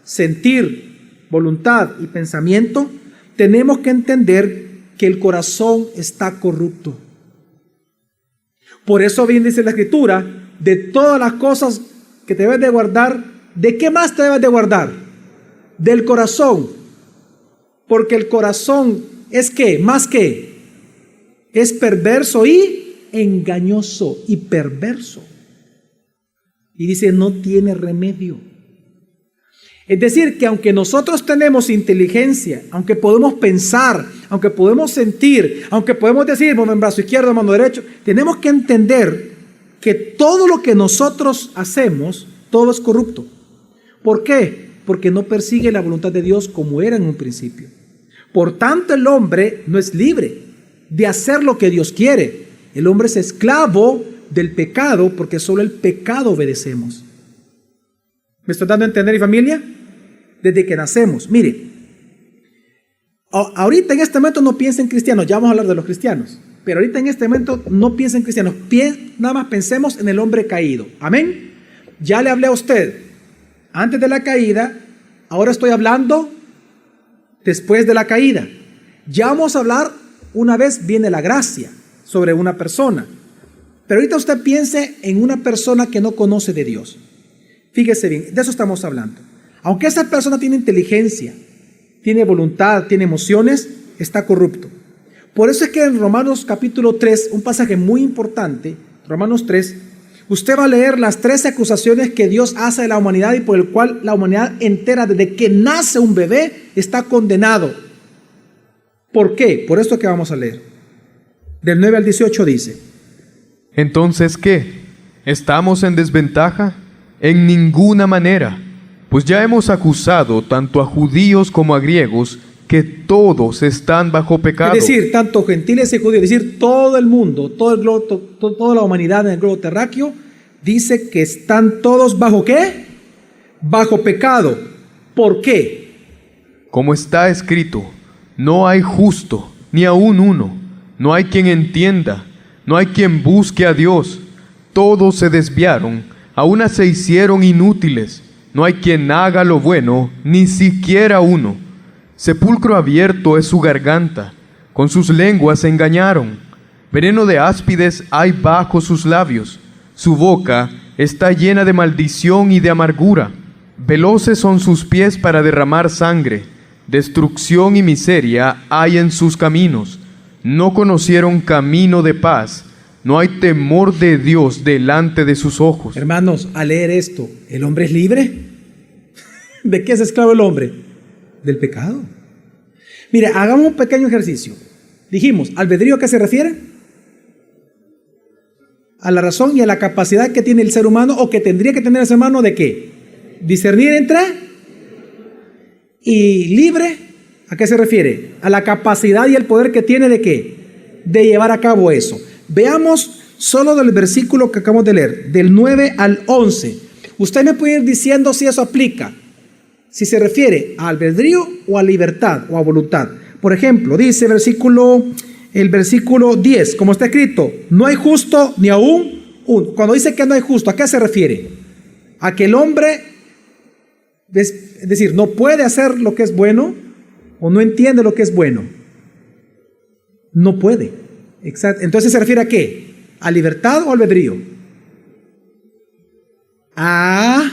sentir, voluntad y pensamiento, tenemos que entender que el corazón está corrupto. Por eso bien dice la Escritura, de todas las cosas que te debes de guardar, ¿de qué más te debes de guardar? Del corazón. Porque el corazón es ¿qué? Más que es perverso y engañoso y perverso. Y dice, no tiene remedio. Es decir, que aunque nosotros tenemos inteligencia, aunque podemos pensar, aunque podemos sentir, aunque podemos decir, mano en brazo izquierdo, mano derecho, tenemos que entender que todo lo que nosotros hacemos, todo es corrupto. ¿Por qué? Porque no persigue la voluntad de Dios como era en un principio. Por tanto, el hombre no es libre de hacer lo que Dios quiere. El hombre es esclavo del pecado porque solo el pecado obedecemos. ¿Me estoy dando a entender, mi familia? Desde que nacemos. Mire, ahorita en este momento no piensen en cristianos, ya vamos a hablar de los cristianos, pero ahorita en este momento no piensen en cristianos, nada más pensemos en el hombre caído. Amén. Ya le hablé a usted antes de la caída, ahora estoy hablando después de la caída. Ya vamos a hablar una vez viene la gracia sobre una persona, pero ahorita usted piense en una persona que no conoce de Dios. Fíjese bien, de eso estamos hablando. Aunque esa persona tiene inteligencia, tiene voluntad, tiene emociones, está corrupto. Por eso es que en Romanos capítulo 3, un pasaje muy importante, Romanos 3, usted va a leer las 13 acusaciones que Dios hace de la humanidad y por el cual la humanidad entera, desde que nace un bebé, está condenado. ¿Por qué? Por esto que vamos a leer. Del 9 al 18 dice: ¿Entonces qué? ¿Estamos en desventaja? En ninguna manera, pues ya hemos acusado tanto a judíos como a griegos que todos están bajo pecado. Es decir, tanto gentiles y judíos, es decir, todo el mundo, todo el globo, toda la humanidad en el globo terráqueo, dice que están todos bajo ¿qué? Bajo pecado. ¿Por qué? Como está escrito, no hay justo, ni aun uno, no hay quien entienda, no hay quien busque a Dios, todos se desviaron, a una se hicieron inútiles, no hay quien haga lo bueno, ni siquiera uno. Sepulcro abierto es su garganta, con sus lenguas se engañaron. Veneno de áspides hay bajo sus labios, su boca está llena de maldición y de amargura. Veloces son sus pies para derramar sangre, destrucción y miseria hay en sus caminos. No conocieron camino de paz, no hay temor de Dios delante de sus ojos. Hermanos, al leer esto, ¿el hombre es libre? ¿De qué es esclavo el hombre? Del pecado. Mire, hagamos un pequeño ejercicio. Dijimos, ¿albedrío a qué se refiere? A la razón y a la capacidad que tiene el ser humano o que tendría que tener el ser humano ¿de qué? Discernir entre y libre. ¿A qué se refiere? A la capacidad y el poder que tiene ¿de qué? De llevar a cabo eso. Veamos solo del versículo que acabamos de leer, del 9 al 11. Usted me puede ir diciendo si eso aplica, si se refiere a albedrío o a libertad o a voluntad. Por ejemplo, dice el versículo 10, como está escrito, no hay justo ni aún uno. Cuando dice que no hay justo, ¿a qué se refiere? A que el hombre Es decir, no puede hacer lo que es bueno o no entiende lo que es bueno. No puede. Exacto. Entonces se refiere a qué? ¿A libertad o albedrío? A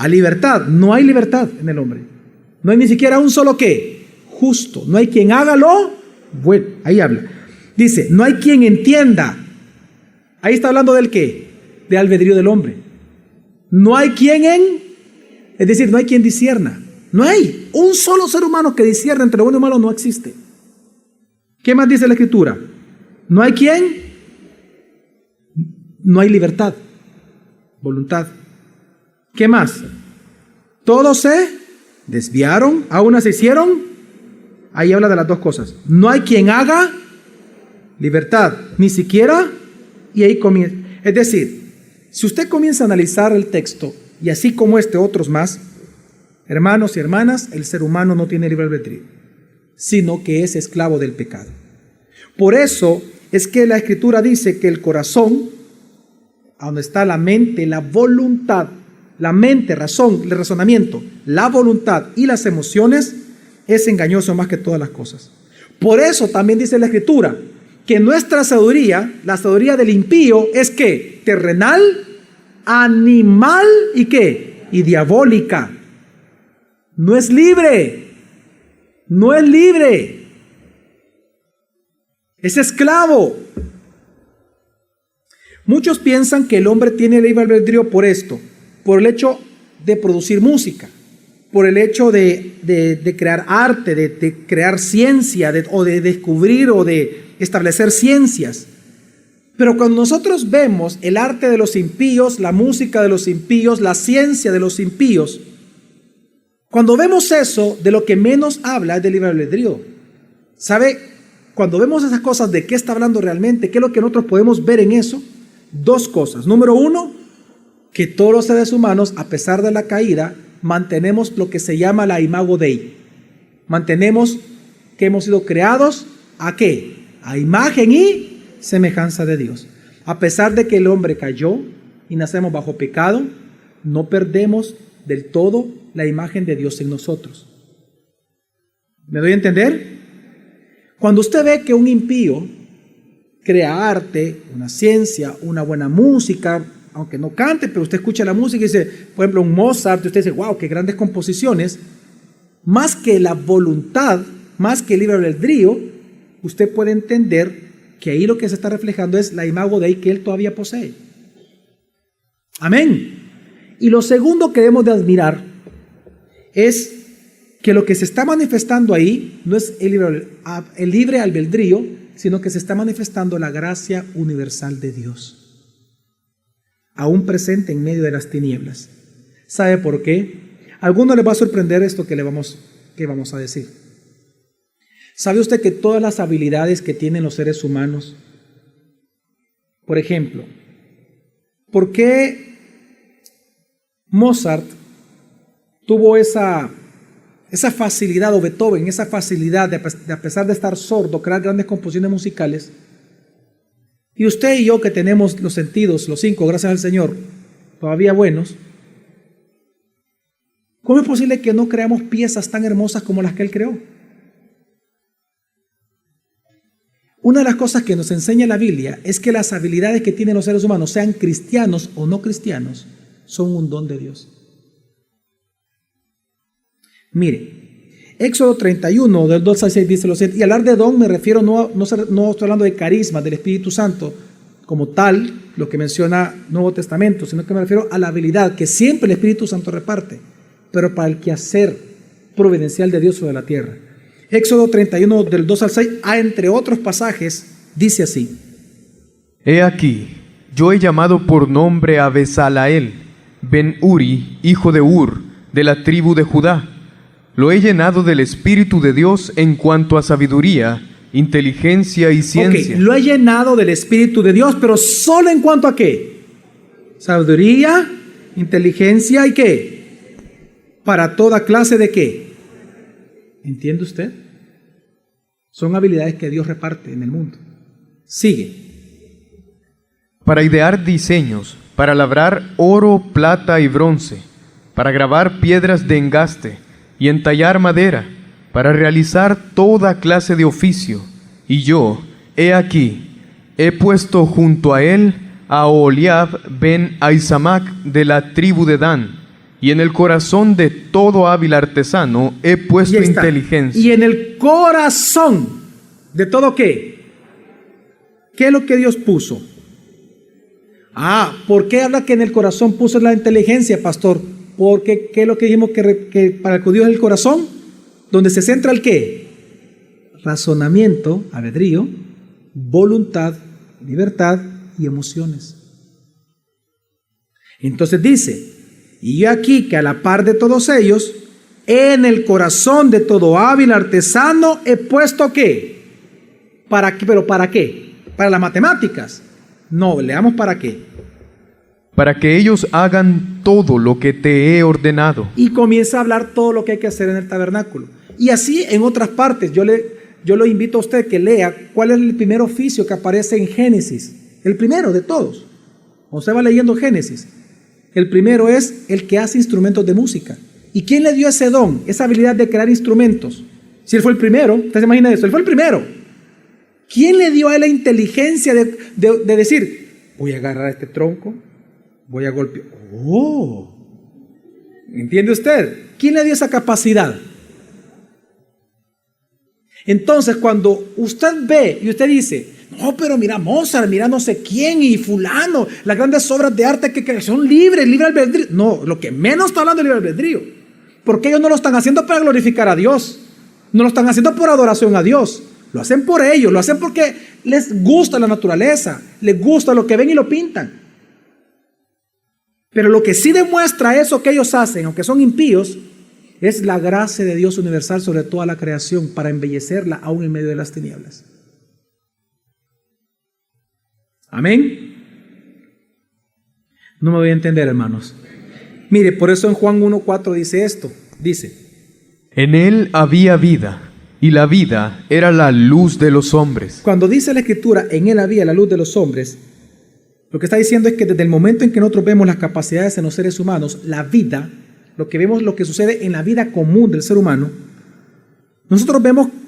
libertad. No hay libertad en el hombre. No hay ni siquiera un solo qué. Justo. No hay quien haga lo bueno. Ahí habla. Dice, no hay quien entienda. Ahí está hablando del qué. De albedrío del hombre. No hay quien es decir, no hay quien discierna. No hay un solo ser humano que discierna entre lo bueno y malo, no existe. ¿Qué más dice la Escritura? No hay quien, no hay libertad, voluntad. ¿Qué más? Todos se desviaron, a una se hicieron. Ahí habla de las dos cosas. No hay quien haga libertad, ni siquiera, y ahí comienza. Es decir, si usted comienza a analizar el texto, y así como otros más, hermanos y hermanas, el ser humano no tiene libre albedrío, sino que es esclavo del pecado. Por eso es que la Escritura dice que el corazón, a donde está la mente, la voluntad, la mente, razón, el razonamiento, la voluntad y las emociones, es engañoso más que todas las cosas. Por eso también dice la Escritura que nuestra sabiduría, la sabiduría del impío, es que terrenal, animal y qué, y diabólica. No es libre, no es libre, es esclavo. Muchos piensan que el hombre tiene libre albedrío por esto, por el hecho de producir música, por el hecho de crear arte, de crear ciencia, o de descubrir o de establecer ciencias. Pero cuando nosotros vemos el arte de los impíos, la música de los impíos, la ciencia de los impíos, cuando vemos eso, de lo que menos habla es del libre albedrío. ¿Sabe? Cuando vemos esas cosas, ¿de qué está hablando realmente? ¿Qué es lo que nosotros podemos ver en eso? Dos cosas. Número uno, que todos los seres humanos, a pesar de la caída, mantenemos lo que se llama la imago Dei. Mantenemos que hemos sido creados, ¿a qué? A imagen y semejanza de Dios. A pesar de que el hombre cayó y nacemos bajo pecado, no perdemos del todo la imagen de Dios en nosotros. ¿Me doy a entender? Cuando usted ve que un impío crea arte, una ciencia, una buena música, aunque no cante, pero usted escucha la música y dice, por ejemplo, un Mozart, y usted dice, wow, qué grandes composiciones, más que la voluntad, más que el libre albedrío, usted puede entender que ahí lo que se está reflejando es la imago Dei que él todavía posee. Amén. Y lo segundo que debemos de admirar es que lo que se está manifestando ahí no es el libre albedrío, sino que se está manifestando la gracia universal de Dios, aún presente en medio de las tinieblas. ¿Sabe por qué? A algunos les va a sorprender esto que vamos a decir. ¿Sabe usted que todas las habilidades que tienen los seres humanos, por ejemplo, ¿por qué Mozart tuvo esa facilidad, o Beethoven, esa facilidad de, a pesar de estar sordo, crear grandes composiciones musicales? Y usted y yo, que tenemos los sentidos, los 5, gracias al Señor, todavía buenos, ¿cómo es posible que no creamos piezas tan hermosas como las que él creó? Una de las cosas que nos enseña la Biblia es que las habilidades que tienen los seres humanos, sean cristianos o no cristianos, son un don de Dios. Mire, Éxodo 31, del 2 al 6 dice lo siguiente, y hablar de don me refiero, no estoy hablando de carisma del Espíritu Santo como tal, lo que menciona Nuevo Testamento, sino que me refiero a la habilidad que siempre el Espíritu Santo reparte, pero para el quehacer providencial de Dios sobre la tierra. Éxodo 31, del 2 al 6, entre otros pasajes, dice así: He aquí, yo he llamado por nombre a Besalael, ben Uri, hijo de Ur, de la tribu de Judá. Lo he llenado del Espíritu de Dios en cuanto a sabiduría, inteligencia y ciencia. Lo he llenado del Espíritu de Dios, pero ¿solo en cuanto a qué? Sabiduría, inteligencia y ¿qué? Para toda clase de ¿qué? ¿Entiende usted? Son habilidades que Dios reparte en el mundo. Sigue. Para idear diseños, para labrar oro, plata y bronce, para grabar piedras de engaste y entallar madera, para realizar toda clase de oficio. Y yo, he aquí, he puesto junto a él a Oholiab ben Ahisamac de la tribu de Dan, y en el corazón de todo hábil artesano he puesto inteligencia. Y en el corazón de todo, ¿qué? ¿Qué es lo que Dios puso? ¿Por qué habla que en el corazón puso la inteligencia, pastor? Porque, ¿qué es lo que dijimos que para el judío es el corazón? Donde se centra el ¿qué? Razonamiento, albedrío, voluntad, libertad y emociones. Entonces dice, y yo aquí que a la par de todos ellos, en el corazón de todo hábil artesano he puesto ¿qué? ¿Para qué? ¿Pero para qué? ¿Para las matemáticas? No, leamos para qué. Para que ellos hagan todo lo que te he ordenado. Y comienza a hablar todo lo que hay que hacer en el tabernáculo. Y así en otras partes. Yo lo invito a usted que lea cuál es el primer oficio que aparece en Génesis. El primero de todos. Usted va leyendo Génesis. El primero es el que hace instrumentos de música. ¿Y quién le dio ese don, esa habilidad de crear instrumentos? Si él fue el primero, ¿usted se imagina eso? Él fue el primero. ¿Quién le dio a él la inteligencia de decir, voy a agarrar este tronco, voy a golpear? ¿Entiende usted? ¿Quién le dio esa capacidad? Entonces, cuando usted ve y usted dice, no, pero mira Mozart, mira no sé quién y fulano, las grandes obras de arte que son libres, libre albedrío. No, lo que menos está hablando es libre albedrío. Porque ellos no lo están haciendo para glorificar a Dios. No lo están haciendo por adoración a Dios. Lo hacen por ellos, lo hacen porque les gusta la naturaleza, les gusta lo que ven y lo pintan. Pero lo que sí demuestra eso que ellos hacen, aunque son impíos, es la gracia de Dios universal sobre toda la creación para embellecerla aún en medio de las tinieblas. Amén. No me voy a entender, hermanos. Mire, por eso en Juan 1:4 dice esto. Dice, en él había vida, y la vida era la luz de los hombres. Cuando dice la Escritura, en él había la luz de los hombres, lo que está diciendo es que desde el momento en que nosotros vemos las capacidades en los seres humanos, la vida, lo que vemos, lo que sucede en la vida común del ser humano,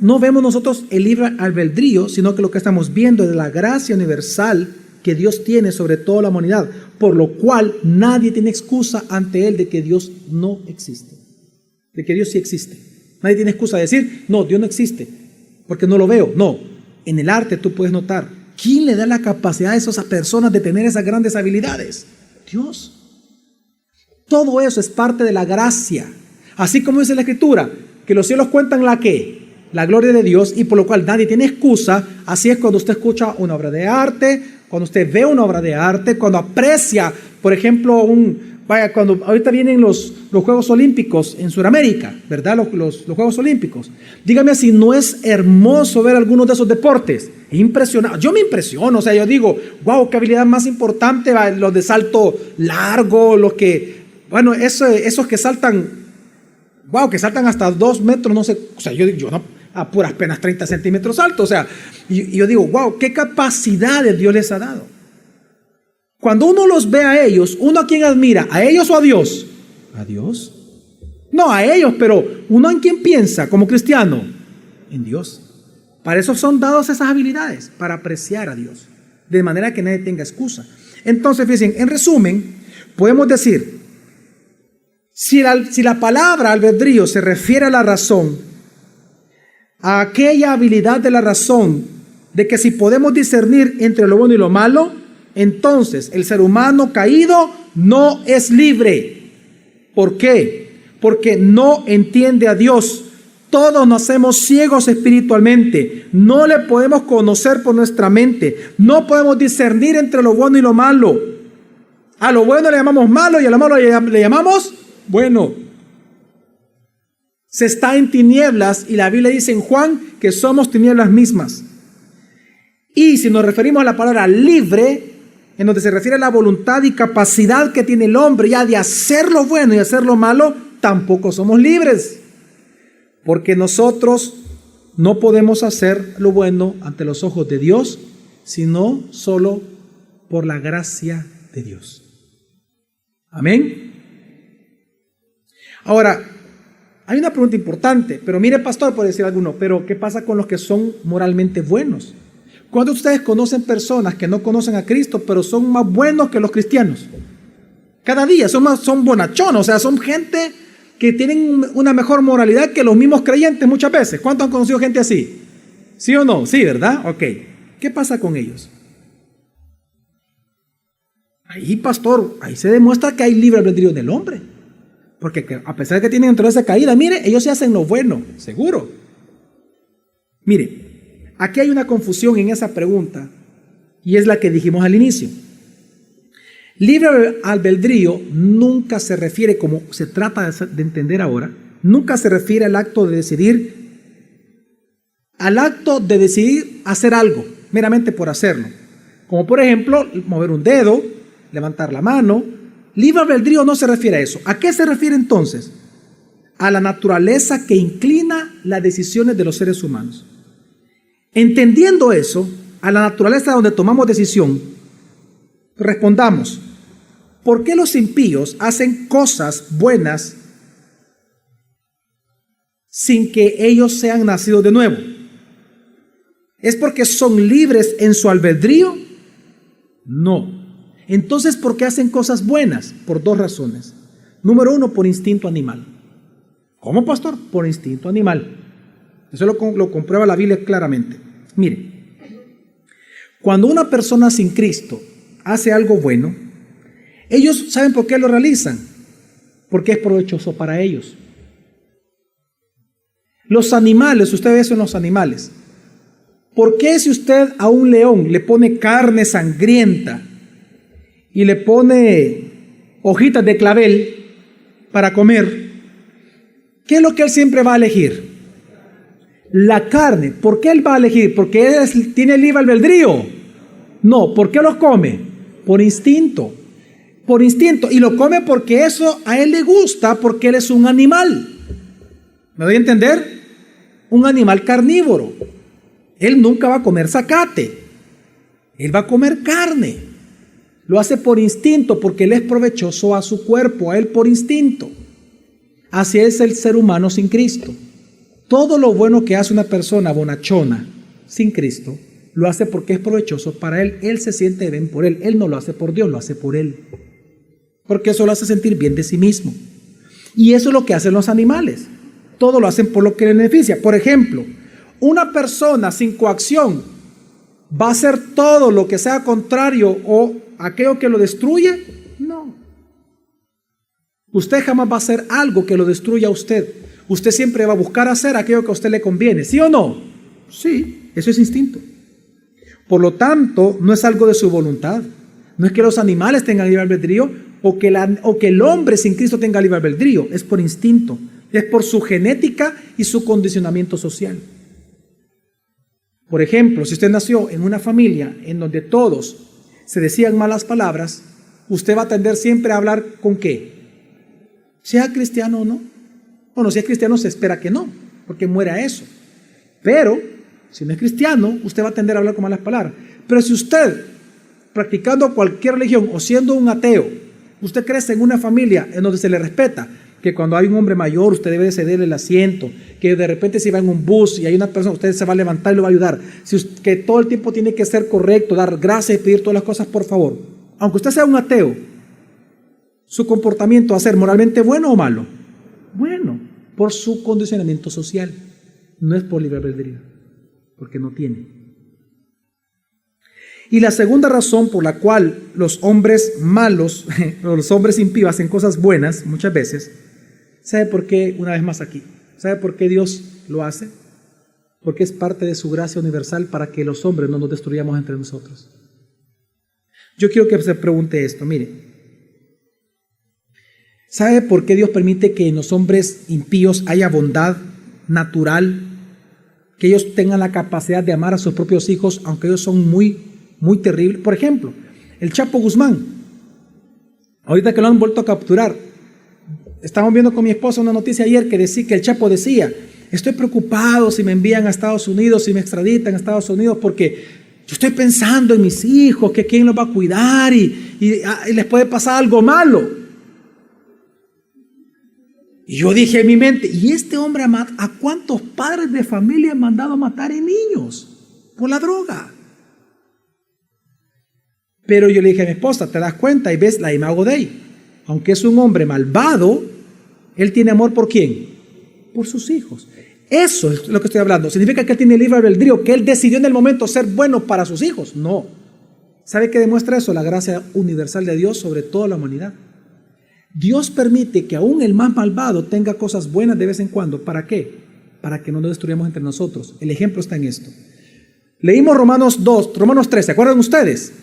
no vemos nosotros el libre albedrío, sino que lo que estamos viendo es la gracia universal que Dios tiene sobre toda la humanidad, por lo cual nadie tiene excusa ante Él de que Dios no existe, de que Dios sí existe. Nadie tiene excusa de decir, no, Dios no existe, porque no lo veo. No, en el arte tú puedes notar, ¿quién le da la capacidad a esas personas de tener esas grandes habilidades? Dios. Todo eso es parte de la gracia. Así como dice la Escritura, que los cielos cuentan la ¿qué? La gloria de Dios, y por lo cual nadie tiene excusa. Así es cuando usted escucha una obra de arte, cuando usted ve una obra de arte, cuando aprecia, por ejemplo, cuando ahorita vienen los Juegos Olímpicos en Sudamérica, ¿verdad? Los Juegos Olímpicos. Dígame si no es hermoso ver algunos de esos deportes. Es impresionante. Yo me impresiono, o sea, yo digo, wow, qué habilidad más importante, los de salto largo, esos que saltan, wow, que saltan hasta 2 metros, no sé, o sea, yo no, a puras penas 30 centímetros alto, o sea, y yo digo, wow, qué capacidades Dios les ha dado. Cuando uno los ve a ellos, ¿uno a quién admira? ¿A ellos o a Dios? ¿A Dios? No, a ellos, pero ¿uno en quién piensa como cristiano? En Dios. Para eso son dadas esas habilidades, para apreciar a Dios, de manera que nadie tenga excusa. Entonces, fíjense, en resumen, podemos decir, si la palabra albedrío se refiere a la razón, a aquella habilidad de la razón, de que si podemos discernir entre lo bueno y lo malo, entonces el ser humano caído no es libre. ¿Por qué? Porque no entiende a Dios. Todos nacemos ciegos espiritualmente. No le podemos conocer por nuestra mente. No podemos discernir entre lo bueno y lo malo. A lo bueno le llamamos malo y a lo malo le llamamos bueno. Se está en tinieblas y la Biblia dice en Juan que somos tinieblas mismas. Y si nos referimos a la palabra libre, en donde se refiere a la voluntad y capacidad que tiene el hombre ya de hacer lo bueno y hacer lo malo, tampoco somos libres. Porque nosotros no podemos hacer lo bueno ante los ojos de Dios, sino solo por la gracia de Dios. Amén. Ahora, hay una pregunta importante, pero mire, pastor, puede decir alguno, pero ¿qué pasa con los que son moralmente buenos? ¿Cuántos de ustedes conocen personas que no conocen a Cristo, pero son más buenos que los cristianos? Cada día son bonachones, o sea, son gente que tienen una mejor moralidad que los mismos creyentes muchas veces. ¿Cuántos han conocido gente así? ¿Sí o no? Sí, ¿verdad? Ok. ¿Qué pasa con ellos? Ahí, pastor, ahí se demuestra que hay libre albedrío en el hombre. Porque a pesar de que tienen naturaleza caída, mire, ellos se hacen lo bueno, seguro. Mire, aquí hay una confusión en esa pregunta y es la que dijimos al inicio. Libre albedrío nunca se refiere, como se trata de entender ahora, nunca se refiere al acto de decidir hacer algo, meramente por hacerlo. Como por ejemplo, mover un dedo, levantar la mano. Libre albedrío no se refiere a eso. ¿A qué se refiere entonces? A la naturaleza que inclina las decisiones de los seres humanos. Entendiendo eso, a la naturaleza donde tomamos decisión, respondamos, ¿por qué los impíos hacen cosas buenas sin que ellos sean nacidos de nuevo? ¿Es porque son libres en su albedrío? No. Entonces, ¿por qué hacen cosas buenas? Por dos razones. Número uno, por instinto animal. ¿Cómo, pastor? Por instinto animal. Eso lo comprueba la Biblia claramente. Mire, cuando una persona sin Cristo hace algo bueno, ellos saben por qué lo realizan. Porque es provechoso para ellos. Los animales, usted ve eso en los animales. ¿Por qué si usted a un león le pone carne sangrienta y le pone hojitas de clavel para comer, qué es lo que él siempre va a elegir? La carne. ¿Por qué él va a elegir? ¿Porque él tiene libre albedrío? No. ¿Por qué los come? Por instinto. Por instinto. Y lo come porque eso a él le gusta, porque él es un animal. ¿Me doy a entender? Un animal carnívoro. Él nunca va a comer zacate. Él va a comer carne. Lo hace por instinto porque él es provechoso a su cuerpo, a él por instinto. Así es el ser humano sin Cristo. Todo lo bueno que hace una persona bonachona sin Cristo, lo hace porque es provechoso para él. Él se siente bien por él. Él no lo hace por Dios, lo hace por él. Porque eso lo hace sentir bien de sí mismo. Y eso es lo que hacen los animales. Todo lo hacen por lo que le beneficia. Por ejemplo, una persona sin coacción va a hacer todo lo que sea contrario o aquello que lo destruye. No. Usted jamás va a hacer algo que lo destruya a usted. Usted siempre va a buscar hacer aquello que a usted le conviene. ¿Sí o no? Sí, eso es instinto. Por lo tanto, no es algo de su voluntad. No es que los animales tengan libre albedrío o que el hombre sin Cristo tenga libre albedrío. Es por instinto. Es por su genética y su condicionamiento social. Por ejemplo, si usted nació en una familia en donde todos se decían malas palabras, usted va a tender siempre a hablar ¿con qué? Sea cristiano o no. Bueno, si es cristiano se espera que no, porque muere a eso. Pero, si no es cristiano, usted va a tender a hablar con malas palabras. Pero si usted, practicando cualquier religión o siendo un ateo, usted crece en una familia en donde se le respeta, que cuando hay un hombre mayor usted debe de cederle el asiento, que de repente si va en un bus y hay una persona, usted se va a levantar y lo va a ayudar, que todo el tiempo tiene que ser correcto, dar gracias y pedir todas las cosas por favor. Aunque usted sea un ateo, su comportamiento va a ser moralmente bueno o malo. Bueno, por su condicionamiento social, no es por libre albedrío, porque no tiene. Y la segunda razón por la cual los hombres malos, los hombres impíos hacen cosas buenas muchas veces, ¿sabe por qué? Una vez más aquí, ¿sabe por qué Dios lo hace? Porque es parte de su gracia universal para que los hombres no nos destruyamos entre nosotros. Yo quiero que se pregunte esto, mire. ¿Sabe por qué Dios permite que en los hombres impíos haya bondad natural? Que ellos tengan la capacidad de amar a sus propios hijos, aunque ellos son muy terribles. Por ejemplo, el Chapo Guzmán. Ahorita que lo han vuelto a capturar. Estábamos viendo con mi esposa una noticia ayer que decía que el Chapo decía: estoy preocupado si me envían a Estados Unidos, si me extraditan a Estados Unidos, porque yo estoy pensando en mis hijos, que quién los va a cuidar y les puede pasar algo malo. Y yo dije en mi mente, ¿y este hombre a cuántos padres de familia han mandado a matar a niños por la droga? Pero yo le dije a mi esposa, ¿te das cuenta? Y ves la imago Dei. Aunque es un hombre malvado, él tiene amor ¿por quién? Por sus hijos. Eso es lo que estoy hablando. ¿Significa que él tiene libre albedrío? ¿Que él decidió en el momento ser bueno para sus hijos? No. ¿Sabe qué demuestra eso? La gracia universal de Dios sobre toda la humanidad. Dios permite que aún el más malvado tenga cosas buenas de vez en cuando. ¿Para qué? Para que no nos destruyamos entre nosotros. El ejemplo está en esto. Leímos Romanos 3. ¿Se acuerdan ustedes?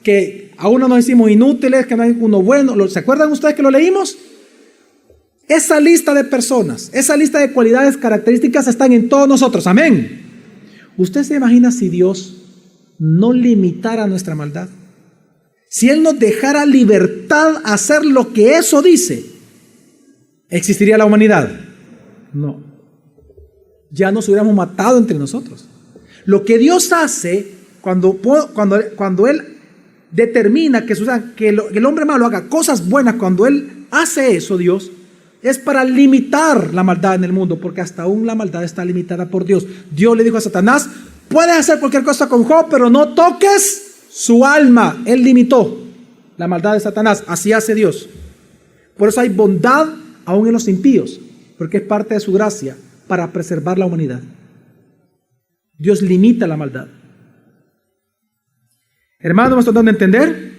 Que a uno nos decimos inútiles, que no hay uno bueno. ¿Se acuerdan ustedes que lo leímos? Esa lista de personas, esa lista de cualidades, características están en todos nosotros. Amén. ¿Usted se imagina si Dios no limitara nuestra maldad? Si Él nos dejara libertad a hacer lo que eso dice, ¿existiría la humanidad? No. Ya nos hubiéramos matado entre nosotros. Lo que Dios hace cuando Él determina que el hombre malo haga cosas buenas, cuando Él hace eso, Dios, es para limitar la maldad en el mundo, porque hasta aún la maldad está limitada por Dios. Dios le dijo a Satanás, puedes hacer cualquier cosa con Job, pero no toques su alma. Él limitó la maldad de Satanás. Así hace Dios. Por eso hay bondad aún en los impíos, porque es parte de su gracia para preservar la humanidad. Dios limita la maldad. Hermanos, ¿me están dando a entender?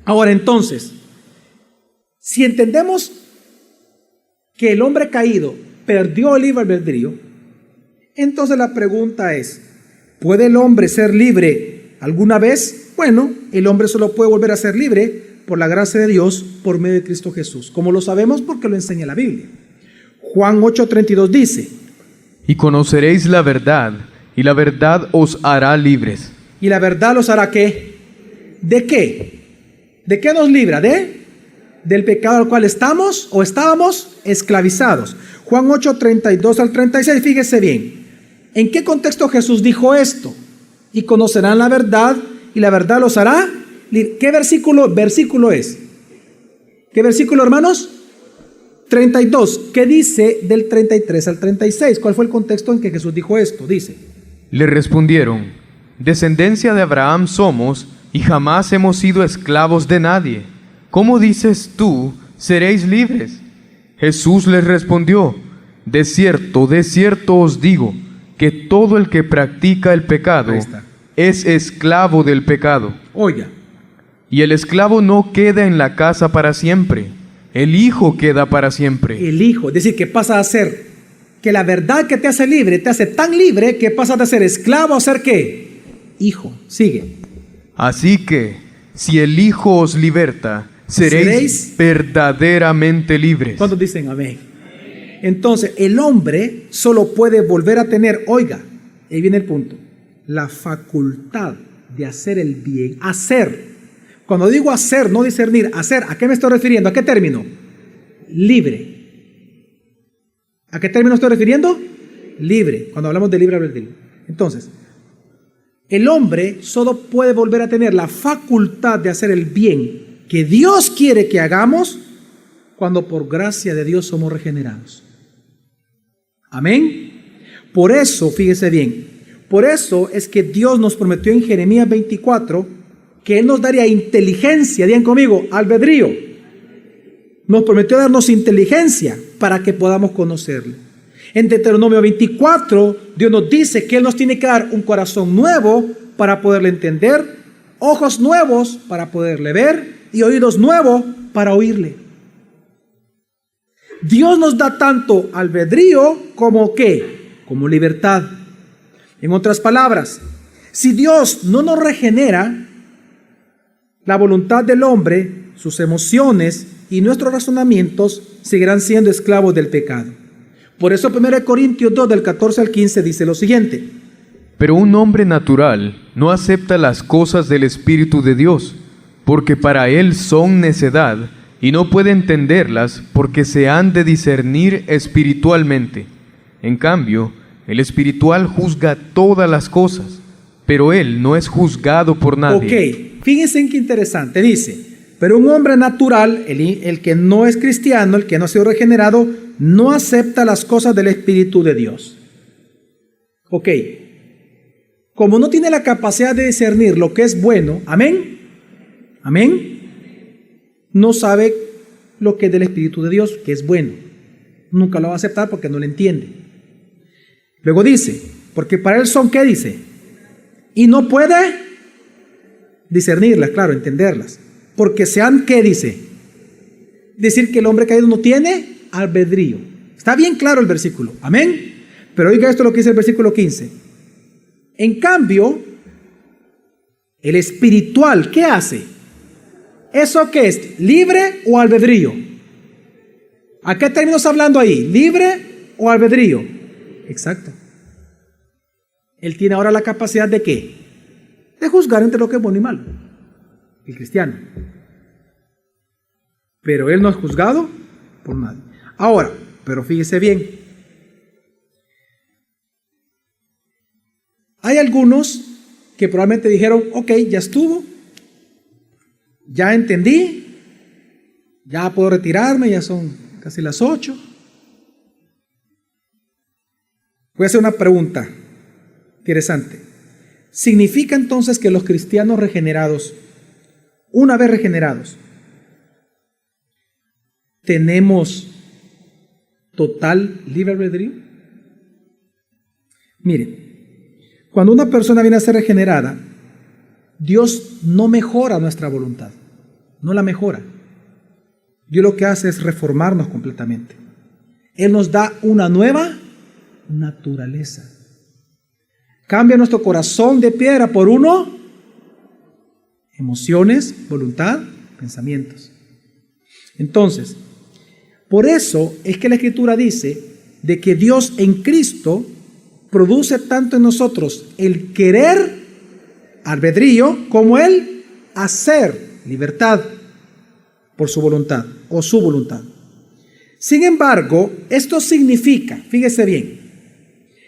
Ahora entonces, si entendemos que el hombre caído perdió el libre albedrío, entonces la pregunta es, ¿puede el hombre ser libre alguna vez? Bueno, el hombre solo puede volver a ser libre por la gracia de Dios por medio de Cristo Jesús. Como lo sabemos porque lo enseña la Biblia. Juan 8:32 dice, y conoceréis la verdad, y la verdad os hará libres. ¿Y la verdad los hará qué? ¿De qué? ¿De qué nos libra? Del pecado al cual estábamos esclavizados. Juan 8:32 al 36, fíjese bien. ¿En qué contexto Jesús dijo esto? Y conocerán la verdad, y la verdad los hará libres. ¿Qué versículo es? ¿Qué versículo, hermanos? 32. ¿Qué dice del 33 al 36? ¿Cuál fue el contexto en que Jesús dijo esto? Dice. Le respondieron, descendencia de Abraham somos, y jamás hemos sido esclavos de nadie. ¿Cómo dices tú, seréis libres? Jesús les respondió, de cierto os digo, que todo el que practica el pecado es esclavo del pecado. Oiga. Y el esclavo no queda en la casa para siempre, el hijo queda para siempre. El hijo, es decir, que pasa a ser, que la verdad que te hace libre, te hace tan libre que pasas de ser esclavo a ser ¿qué? Hijo. Sigue. Así que, si el Hijo os liberta, seréis verdaderamente libres. ¿Cuántos dicen amén? Entonces, el hombre solo puede volver a tener, oiga, ahí viene el punto, la facultad de hacer el bien. Hacer. Cuando digo hacer, no discernir, hacer, ¿a qué me estoy refiriendo? ¿A qué término? Libre. ¿A qué término estoy refiriendo? Libre, cuando hablamos de libre albedrío. Entonces, el hombre solo puede volver a tener la facultad de hacer el bien que Dios quiere que hagamos cuando por gracia de Dios somos regenerados. Amén. Por eso, fíjese bien, por eso es que Dios nos prometió en Jeremías 24 que Él nos daría inteligencia, digan conmigo, albedrío. Nos prometió darnos inteligencia para que podamos conocerle. En Deuteronomio 24, Dios nos dice que Él nos tiene que dar un corazón nuevo para poderle entender, ojos nuevos para poderle ver y oídos nuevos para oírle. Dios nos da tanto albedrío como ¿qué? Como libertad. En otras palabras, si Dios no nos regenera, la voluntad del hombre, sus emociones y nuestros razonamientos seguirán siendo esclavos del pecado. Por eso 1 Corintios 2 del 14 al 15 dice lo siguiente. Pero un hombre natural no acepta las cosas del Espíritu de Dios, porque para él son necedad, y no puede entenderlas porque se han de discernir espiritualmente. En cambio, el espiritual juzga todas las cosas, pero él no es juzgado por nadie. Ok, fíjense en qué interesante, dice, pero un hombre natural, el que no es cristiano, el que no ha sido regenerado, no acepta las cosas del Espíritu de Dios. Ok. Como no tiene la capacidad de discernir lo que es bueno, amén, amén, no sabe lo que es del Espíritu de Dios, que es bueno. Nunca lo va a aceptar porque no lo entiende. Luego dice, porque para él son, ¿qué dice? Y no puede discernirlas, claro, entenderlas. Porque sean, ¿qué dice? Decir que el hombre caído no tiene albedrío. Está bien claro el versículo, amén. Pero oiga esto lo que dice el versículo 15. En cambio, el espiritual, ¿qué hace? ¿Eso qué es? ¿Libre o albedrío? ¿A qué términos hablando ahí? ¿Libre o albedrío? Exacto. Él tiene ahora la capacidad de ¿qué? De juzgar entre lo que es bueno y malo. El cristiano. Pero él no es juzgado por nadie. Ahora, pero fíjese bien. Hay algunos que probablemente dijeron, ok, ya estuvo, ya entendí, ya puedo retirarme, ya son casi las 8. Voy a hacer una pregunta interesante. ¿Significa entonces que los cristianos regenerados, una vez regenerados, tenemos total libre albedrío? Miren. Cuando una persona viene a ser regenerada, Dios no mejora nuestra voluntad, no la mejora. Dios lo que hace es reformarnos completamente. Él nos da una nueva naturaleza. Cambia nuestro corazón de piedra por uno, emociones, voluntad, pensamientos. Entonces, por eso es que la Escritura dice de que Dios en Cristo produce tanto en nosotros el querer, albedrío, como el hacer, libertad, por su voluntad o su voluntad. Sin embargo, esto significa, fíjese bien,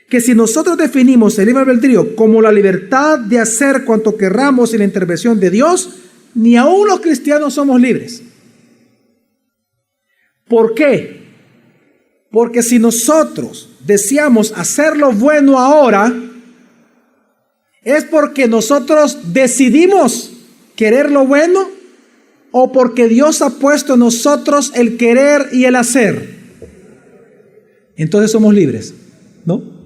que si nosotros definimos el libre albedrío como la libertad de hacer cuanto querramos sin la intervención de Dios, ni aún los cristianos somos libres. ¿Por qué? Porque si nosotros deseamos hacer lo bueno ahora, ¿es porque nosotros decidimos querer lo bueno o porque Dios ha puesto en nosotros el querer y el hacer? Entonces somos libres, ¿no?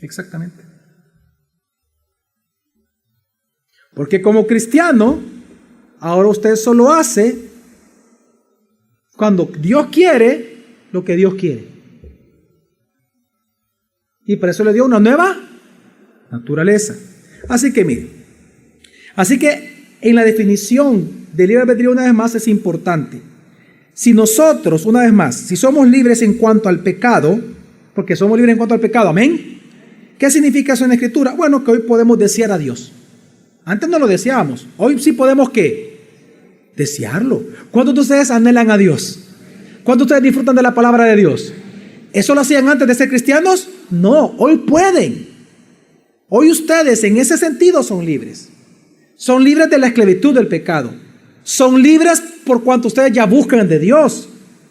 Exactamente. Porque como cristiano, ahora usted solo hace cuando Dios quiere lo que Dios quiere. Y por eso le dio una nueva naturaleza. Así que mire, en la definición de libre albedrío una vez más es importante. Si nosotros, una vez más, si somos libres en cuanto al pecado, porque somos libres en cuanto al pecado, amén. ¿Qué significa eso en la Escritura? Bueno, que hoy podemos desear a Dios. Antes no lo deseábamos. Hoy sí podemos, ¿qué? Desearlo. ¿Cuántos de ustedes anhelan a Dios? ¿Cuántos de ustedes disfrutan de la palabra de Dios? ¿Eso lo hacían antes de ser cristianos? No, hoy pueden. Hoy ustedes en ese sentido son libres. Son libres de la esclavitud del pecado. Son libres por cuanto ustedes ya buscan de Dios.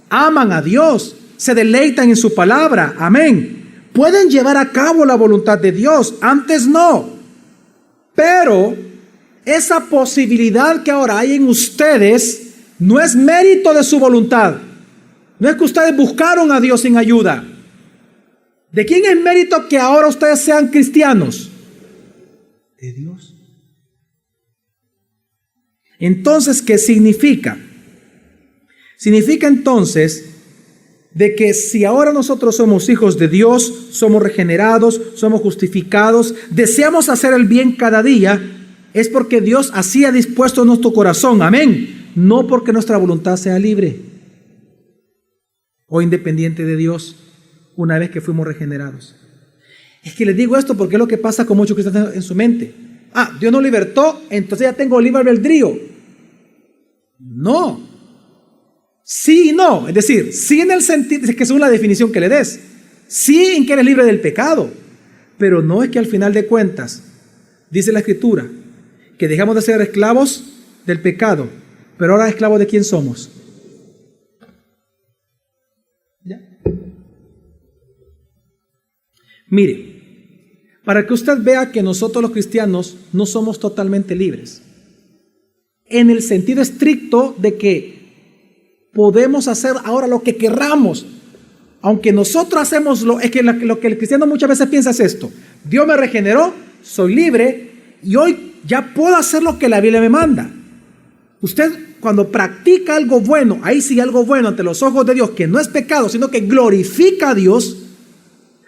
Aman a Dios. Se deleitan en su palabra. Amén. Pueden llevar a cabo la voluntad de Dios. Antes no. Pero esa posibilidad que ahora hay en ustedes no es mérito de su voluntad. No es que ustedes buscaron a Dios sin ayuda. ¿De quién es mérito que ahora ustedes sean cristianos? De Dios. Entonces, ¿qué significa? Significa entonces de que si ahora nosotros somos hijos de Dios, somos regenerados, somos justificados, deseamos hacer el bien cada día, es porque Dios así ha dispuesto nuestro corazón, amén, no porque nuestra voluntad sea libre o independiente de Dios una vez que fuimos regenerados. Es que les digo esto porque es lo que pasa con muchos cristianos en su mente. Dios nos libertó, entonces ya tengo libre albedrío. No. Sí y no. Es decir, sí en el sentido, es que según la definición que le des. Sí en que eres libre del pecado. Pero no es que al final de cuentas, dice la Escritura, que dejamos de ser esclavos del pecado. Pero ahora esclavos de quién somos. Mire, para que usted vea que nosotros los cristianos no somos totalmente libres, en el sentido estricto de que podemos hacer ahora lo que querramos, aunque nosotros hacemos es que lo que el cristiano muchas veces piensa es esto: Dios me regeneró, soy libre y hoy ya puedo hacer lo que la Biblia me manda. Usted cuando practica algo bueno, ahí sí algo bueno ante los ojos de Dios, que no es pecado, sino que glorifica a Dios.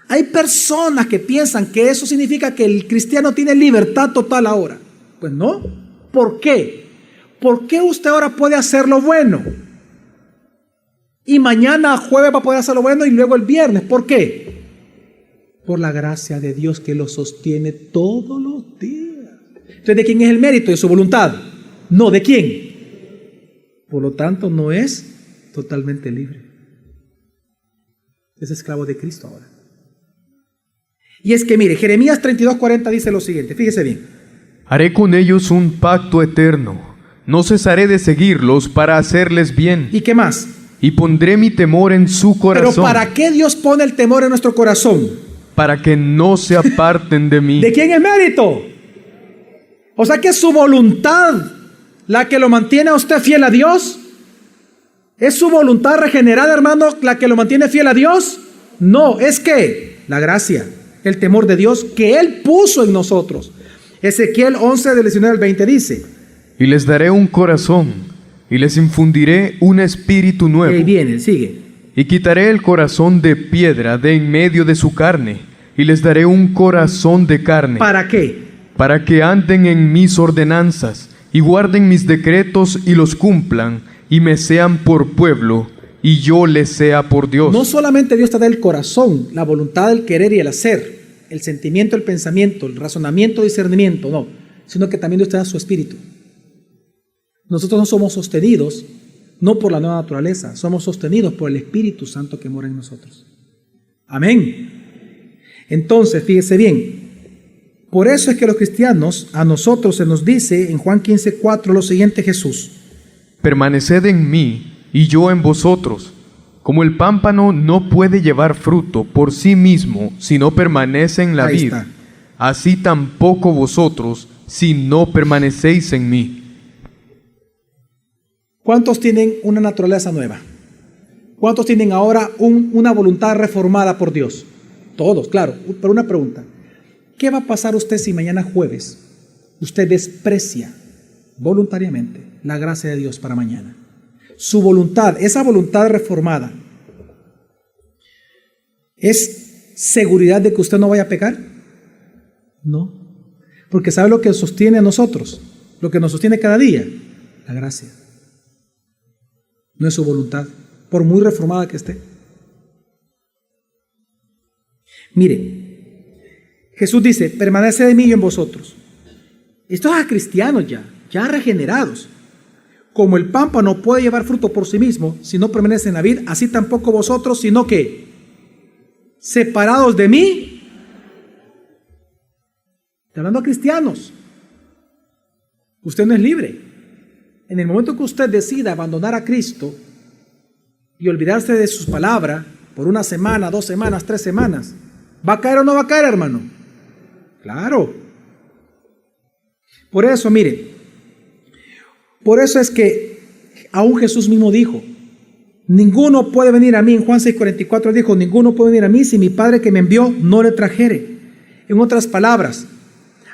Hay personas que piensan que eso significa que el cristiano tiene libertad total ahora. Pues no. ¿Por qué? ¿Por qué usted ahora puede hacer lo bueno? Y mañana jueves va a poder hacer lo bueno y luego el viernes. ¿Por qué? Por la gracia de Dios que lo sostiene todos los días. Entonces, ¿de quién es el mérito? ¿De su voluntad? No, ¿de quién? Por lo tanto, no es totalmente libre. Es esclavo de Cristo ahora. Y es que mire, Jeremías 32:40 dice lo siguiente, fíjese bien. Haré con ellos un pacto eterno, no cesaré de seguirlos para hacerles bien. ¿Y qué más? Y pondré mi temor en su corazón. ¿Pero para qué Dios pone el temor en nuestro corazón? Para que no se aparten de mí. ¿De quién es mérito? O sea que es su voluntad la que lo mantiene a usted fiel a Dios. ¿Es su voluntad regenerada, hermano, la que lo mantiene fiel a Dios? No, es que la gracia, el temor de Dios que Él puso en nosotros. Ezequiel 11, del 19 al 20 dice: y les daré un corazón, y les infundiré un espíritu nuevo. Ahí viene, sigue. Y quitaré el corazón de piedra de en medio de su carne, y les daré un corazón de carne. ¿Para qué? Para que anden en mis ordenanzas, y guarden mis decretos y los cumplan, y me sean por pueblo, y yo les sea por Dios. No solamente Dios te da el corazón, la voluntad, el querer y el hacer, el sentimiento, el pensamiento, el razonamiento, el discernimiento, no, sino que también Dios te da su espíritu. Nosotros no somos sostenidos, no por la nueva naturaleza, somos sostenidos por el Espíritu Santo que mora en nosotros. Amén. Entonces, fíjese bien, por eso es que los cristianos, a nosotros se nos dice en Juan 15:4 lo siguiente: Jesús: permaneced en mí y yo en vosotros. Como el pámpano no puede llevar fruto por sí mismo si no permanece en la Ahí vid, está. así tampoco vosotros si no permanecéis en mí. ¿Cuántos tienen una naturaleza nueva? ¿Cuántos tienen ahora una voluntad reformada por Dios? Todos, claro. Pero una pregunta: ¿qué va a pasar usted si mañana jueves usted desprecia voluntariamente la gracia de Dios para mañana? Su voluntad, esa voluntad reformada, ¿es seguridad de que usted no vaya a pecar? No. Porque ¿sabe lo que sostiene a nosotros? Lo que nos sostiene cada día: la gracia. No es su voluntad, por muy reformada que esté. Mire, Jesús dice: permanece de mí y en vosotros. Estos a cristianos ya regenerados. Como el pámpano puede llevar fruto por sí mismo si no permanece en la vid, así tampoco vosotros, sino que separados de mí. Está hablando a cristianos. Usted no es libre. En el momento que usted decida abandonar a Cristo y olvidarse de sus palabras por una semana, 2 semanas, 3 semanas, ¿va a caer o no va a caer, hermano? Claro. Por eso, mire, por eso es que aún Jesús mismo dijo: ninguno puede venir a mí. En Juan 6:44 dijo: ninguno puede venir a mí si mi Padre que me envió no le trajere. En otras palabras,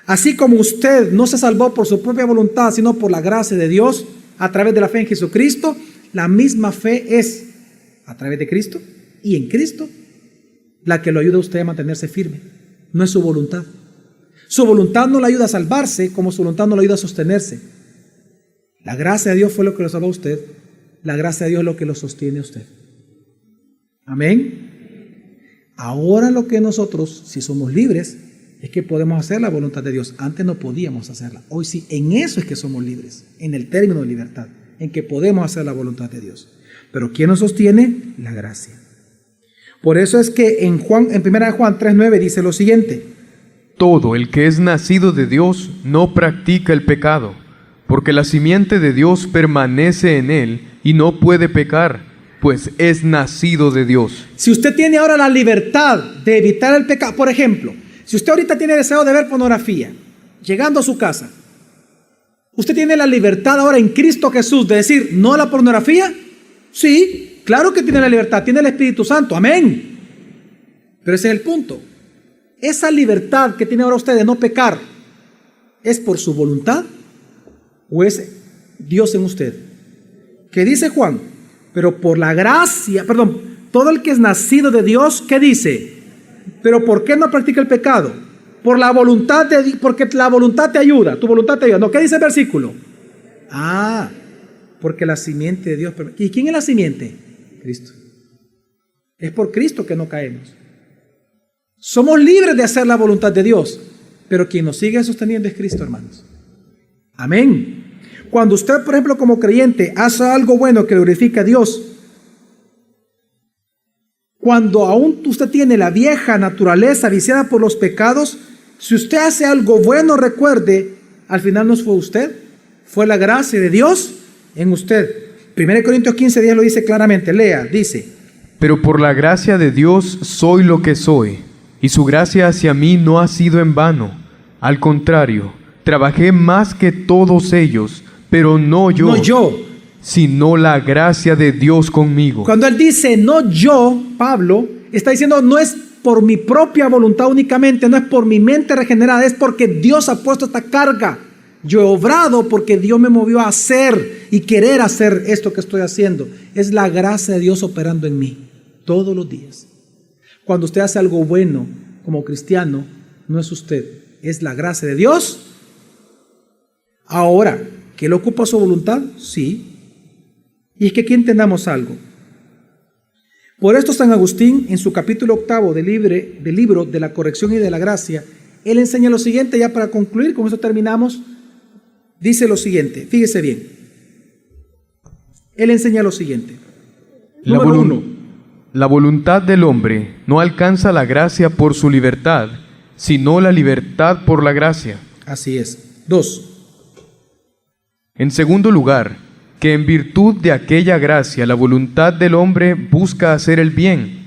así como usted no se salvó por su propia voluntad, sino por la gracia de Dios a través de la fe en Jesucristo, la misma fe es a través de Cristo y en Cristo la que lo ayuda a usted a mantenerse firme. No es su voluntad. Su voluntad no le ayuda a salvarse, como su voluntad no le ayuda a sostenerse. La gracia de Dios fue lo que lo salvó a usted. La gracia de Dios es lo que lo sostiene a usted. Amén. Ahora lo que nosotros, si somos libres, es que podemos hacer la voluntad de Dios. Antes no podíamos hacerla. Hoy sí, en eso es que somos libres, en el término de libertad, en que podemos hacer la voluntad de Dios. Pero ¿quién nos sostiene? La gracia. Por eso es que en 1 Juan 3:9 dice lo siguiente: todo el que es nacido de Dios no practica el pecado, porque la simiente de Dios permanece en él y no puede pecar, pues es nacido de Dios. Si usted tiene ahora la libertad de evitar el pecado, por ejemplo, si usted ahorita tiene deseo de ver pornografía, llegando a su casa, ¿usted tiene la libertad ahora en Cristo Jesús de decir no a la pornografía? Sí, claro que tiene la libertad, tiene el Espíritu Santo, amén. Pero ese es el punto. Esa libertad que tiene ahora usted de no pecar, ¿es por su voluntad o es Dios en usted? ¿Qué dice Juan? Pero por la gracia, todo el que es nacido de Dios, ¿qué dice? Pero ¿por qué no practica el pecado? Por la voluntad de Dios, porque la voluntad te ayuda, tu voluntad te ayuda. No, ¿qué dice el versículo? Porque la simiente de Dios. ¿Y quién es la simiente? Cristo. Es por Cristo que no caemos. Somos libres de hacer la voluntad de Dios, pero quien nos sigue sosteniendo es Cristo, hermanos. Amén. Cuando usted, por ejemplo, como creyente, hace algo bueno que glorifica a Dios, cuando aún usted tiene la vieja naturaleza viciada por los pecados, si usted hace algo bueno, recuerde, al final no fue usted, fue la gracia de Dios en usted. 1 Corintios 15:10 lo dice claramente, lea, dice: Pero por la gracia de Dios soy lo que soy, y su gracia hacia mí no ha sido en vano. Al contrario, trabajé más que todos ellos, pero no yo, sino la gracia de Dios conmigo. Cuando él dice no yo, Pablo está diciendo no es por mi propia voluntad únicamente, no es por mi mente regenerada, es porque Dios ha puesto esta carga. Yo he obrado porque Dios me movió a hacer y querer hacer esto que estoy haciendo. Es la gracia de Dios operando en mí todos los días. Cuando usted hace algo bueno como cristiano, no es usted, es la gracia de Dios. Ahora, ¿que le ocupa su voluntad? Sí. Y es que aquí entendamos algo. Por esto San Agustín, en su capítulo 8 del libro de la corrección y de la gracia, él enseña lo siguiente, ya para concluir, con esto terminamos. Dice lo siguiente, fíjese bien. Él enseña lo siguiente. Número 1. La voluntad del hombre no alcanza la gracia por su libertad, sino la libertad por la gracia. Así es. 2. En segundo lugar, que en virtud de aquella gracia la voluntad del hombre busca hacer el bien,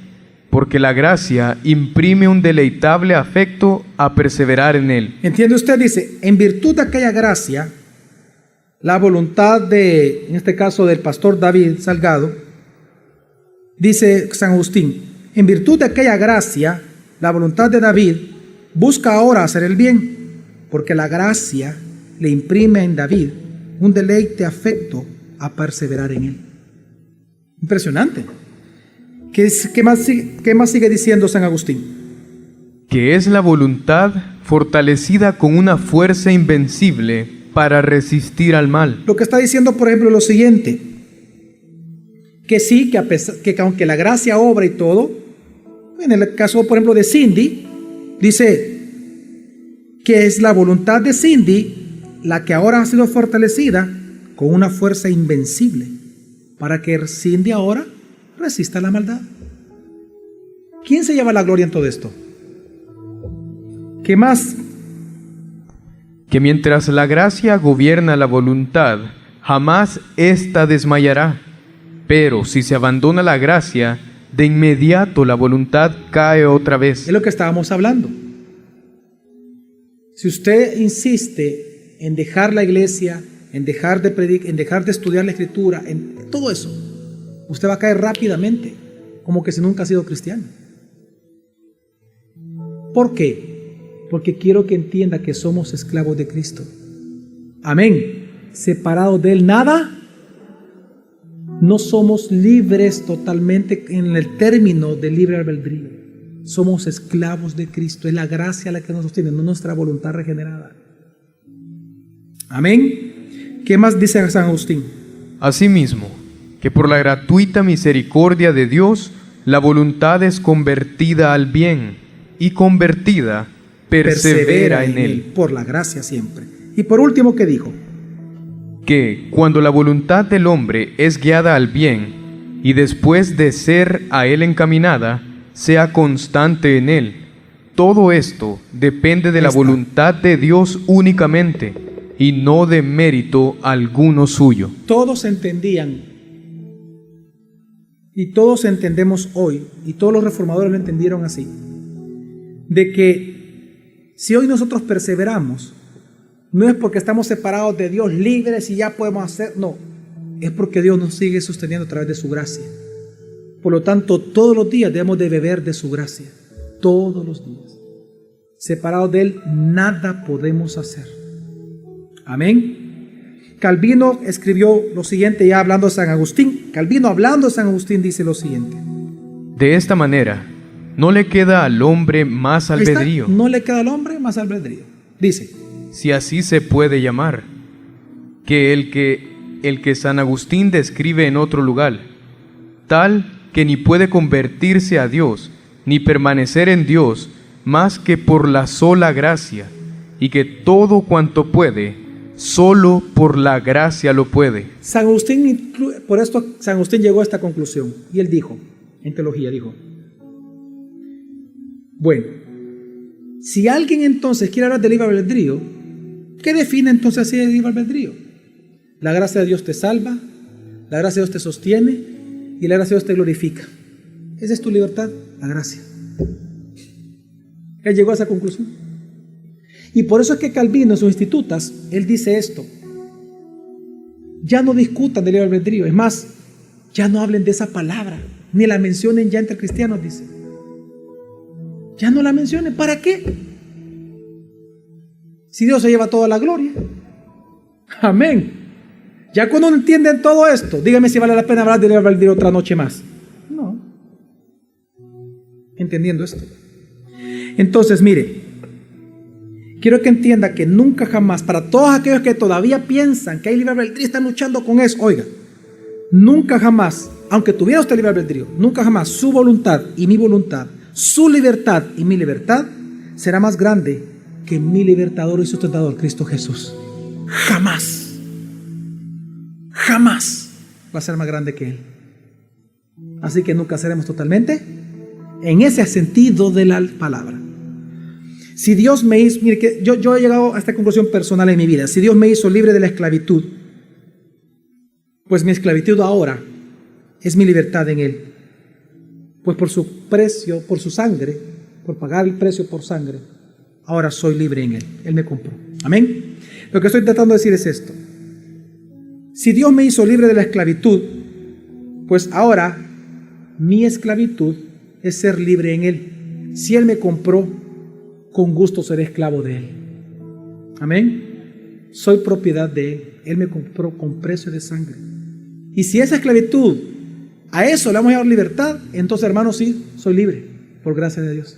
porque la gracia imprime un deleitable afecto a perseverar en él. ¿Entiende usted? Dice, en virtud de aquella gracia, la voluntad de, en este caso del pastor David Salgado, dice San Agustín, en virtud de aquella gracia, la voluntad de David busca ahora hacer el bien, porque la gracia le imprime en David un deleite afecto a perseverar en él. Impresionante. ¿Qué más sigue diciendo San Agustín? Que es la voluntad fortalecida con una fuerza invencible para resistir al mal. Lo que está diciendo, por ejemplo, lo siguiente, que sí, que aunque la gracia obra y todo, en el caso, por ejemplo, de Cindy, dice que es la voluntad de Cindy la que ahora ha sido fortalecida con una fuerza invencible para que Cindy ahora resista la maldad. ¿Quién se lleva la gloria en todo esto? ¿Qué más? Que mientras la gracia gobierna la voluntad, jamás ésta desmayará. Pero si se abandona la gracia, de inmediato la voluntad cae otra vez. Es lo que estábamos hablando. Si usted insiste en dejar la iglesia, en dejar de predicar, en dejar de estudiar la escritura, en todo eso, usted va a caer rápidamente, como que si nunca ha sido cristiano. ¿Por qué? Porque quiero que entienda que somos esclavos de Cristo. Amén. Separados de Él, nada. No somos libres totalmente en el término del libre albedrío. Somos esclavos de Cristo. Es la gracia la que nos sostiene, no nuestra voluntad regenerada. Amén. ¿Qué más dice San Agustín? Asimismo, que por la gratuita misericordia de Dios, la voluntad es convertida al bien, y convertida, persevera en él. Por la gracia siempre. Y por último, ¿qué dijo? Que cuando la voluntad del hombre es guiada al bien, y después de ser a él encaminada, sea constante en él. Todo esto depende de la voluntad de Dios únicamente, y no de mérito alguno suyo. Todos entendían y todos entendemos hoy, y todos los reformadores lo entendieron así, de que si hoy nosotros perseveramos, no es porque estamos separados de Dios, libres y ya podemos hacer, no, es porque Dios nos sigue sosteniendo a través de su gracia. Por lo tanto, todos los días debemos de beber de su gracia, todos los días. Separados de Él, nada podemos hacer. Amén. Calvino escribió lo siguiente, ya hablando de San Agustín. Calvino, hablando de San Agustín, dice lo siguiente: de esta manera, no le queda al hombre más albedrío. No le queda al hombre más albedrío. Dice, si así se puede llamar, que el que San Agustín describe en otro lugar, tal que ni puede convertirse a Dios, ni permanecer en Dios, más que por la sola gracia, y que todo cuanto puede, solo por la gracia lo puede. San Agustín, por esto San Agustín llegó a esta conclusión, y él dijo, en teología dijo, bueno, si alguien entonces quiere hablar de libre albedrío, ¿qué define entonces así el libre albedrío? La gracia de Dios te salva, la gracia de Dios te sostiene y la gracia de Dios te glorifica. Esa es tu libertad, la gracia. Él llegó a esa conclusión. Y por eso es que Calvino en sus Institutas, él dice esto: ya no discutan del libre albedrío, es más, ya no hablen de esa palabra, ni la mencionen ya entre cristianos, dice. Ya no la mencionen, ¿para qué? Si Dios se lleva toda la gloria. Amén. Ya cuando entienden todo esto, dígame si vale la pena hablar de libre albedrío otra noche más. No. Entendiendo esto. Entonces, mire, quiero que entienda que nunca jamás, para todos aquellos que todavía piensan que hay libre albedrío, están luchando con eso, oiga, nunca jamás, aunque tuviera usted libre albedrío, nunca jamás su voluntad y mi voluntad, su libertad y mi libertad será más grande que mi libertador y sustentador, Cristo Jesús. Jamás. Jamás va a ser más grande que Él. Así que nunca seremos totalmente en ese sentido de la palabra. Si Dios me hizo, mire que yo he llegado a esta conclusión personal en mi vida. Si Dios me hizo libre de la esclavitud, pues mi esclavitud ahora es mi libertad en Él. Pues por su precio, por su sangre, por pagar el precio por sangre, ahora soy libre en Él. Él me compró. Amén. Lo que estoy tratando de decir es esto: si Dios me hizo libre de la esclavitud, pues ahora mi esclavitud es ser libre en Él. Si Él me compró, con gusto seré esclavo de Él. Amén. Soy propiedad de Él. Él me compró con precio de sangre. Y si esa esclavitud, a eso le vamos a llamar libertad, entonces, hermanos, sí, soy libre, por gracia de Dios.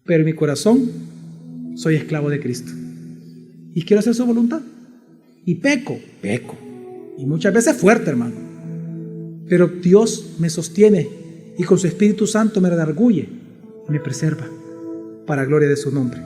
Pero en mi corazón soy esclavo de Cristo. Y quiero hacer su voluntad. Y peco. Y muchas veces fuerte, hermano. Pero Dios me sostiene y con su Espíritu Santo me redarguye y me preserva para gloria de su nombre.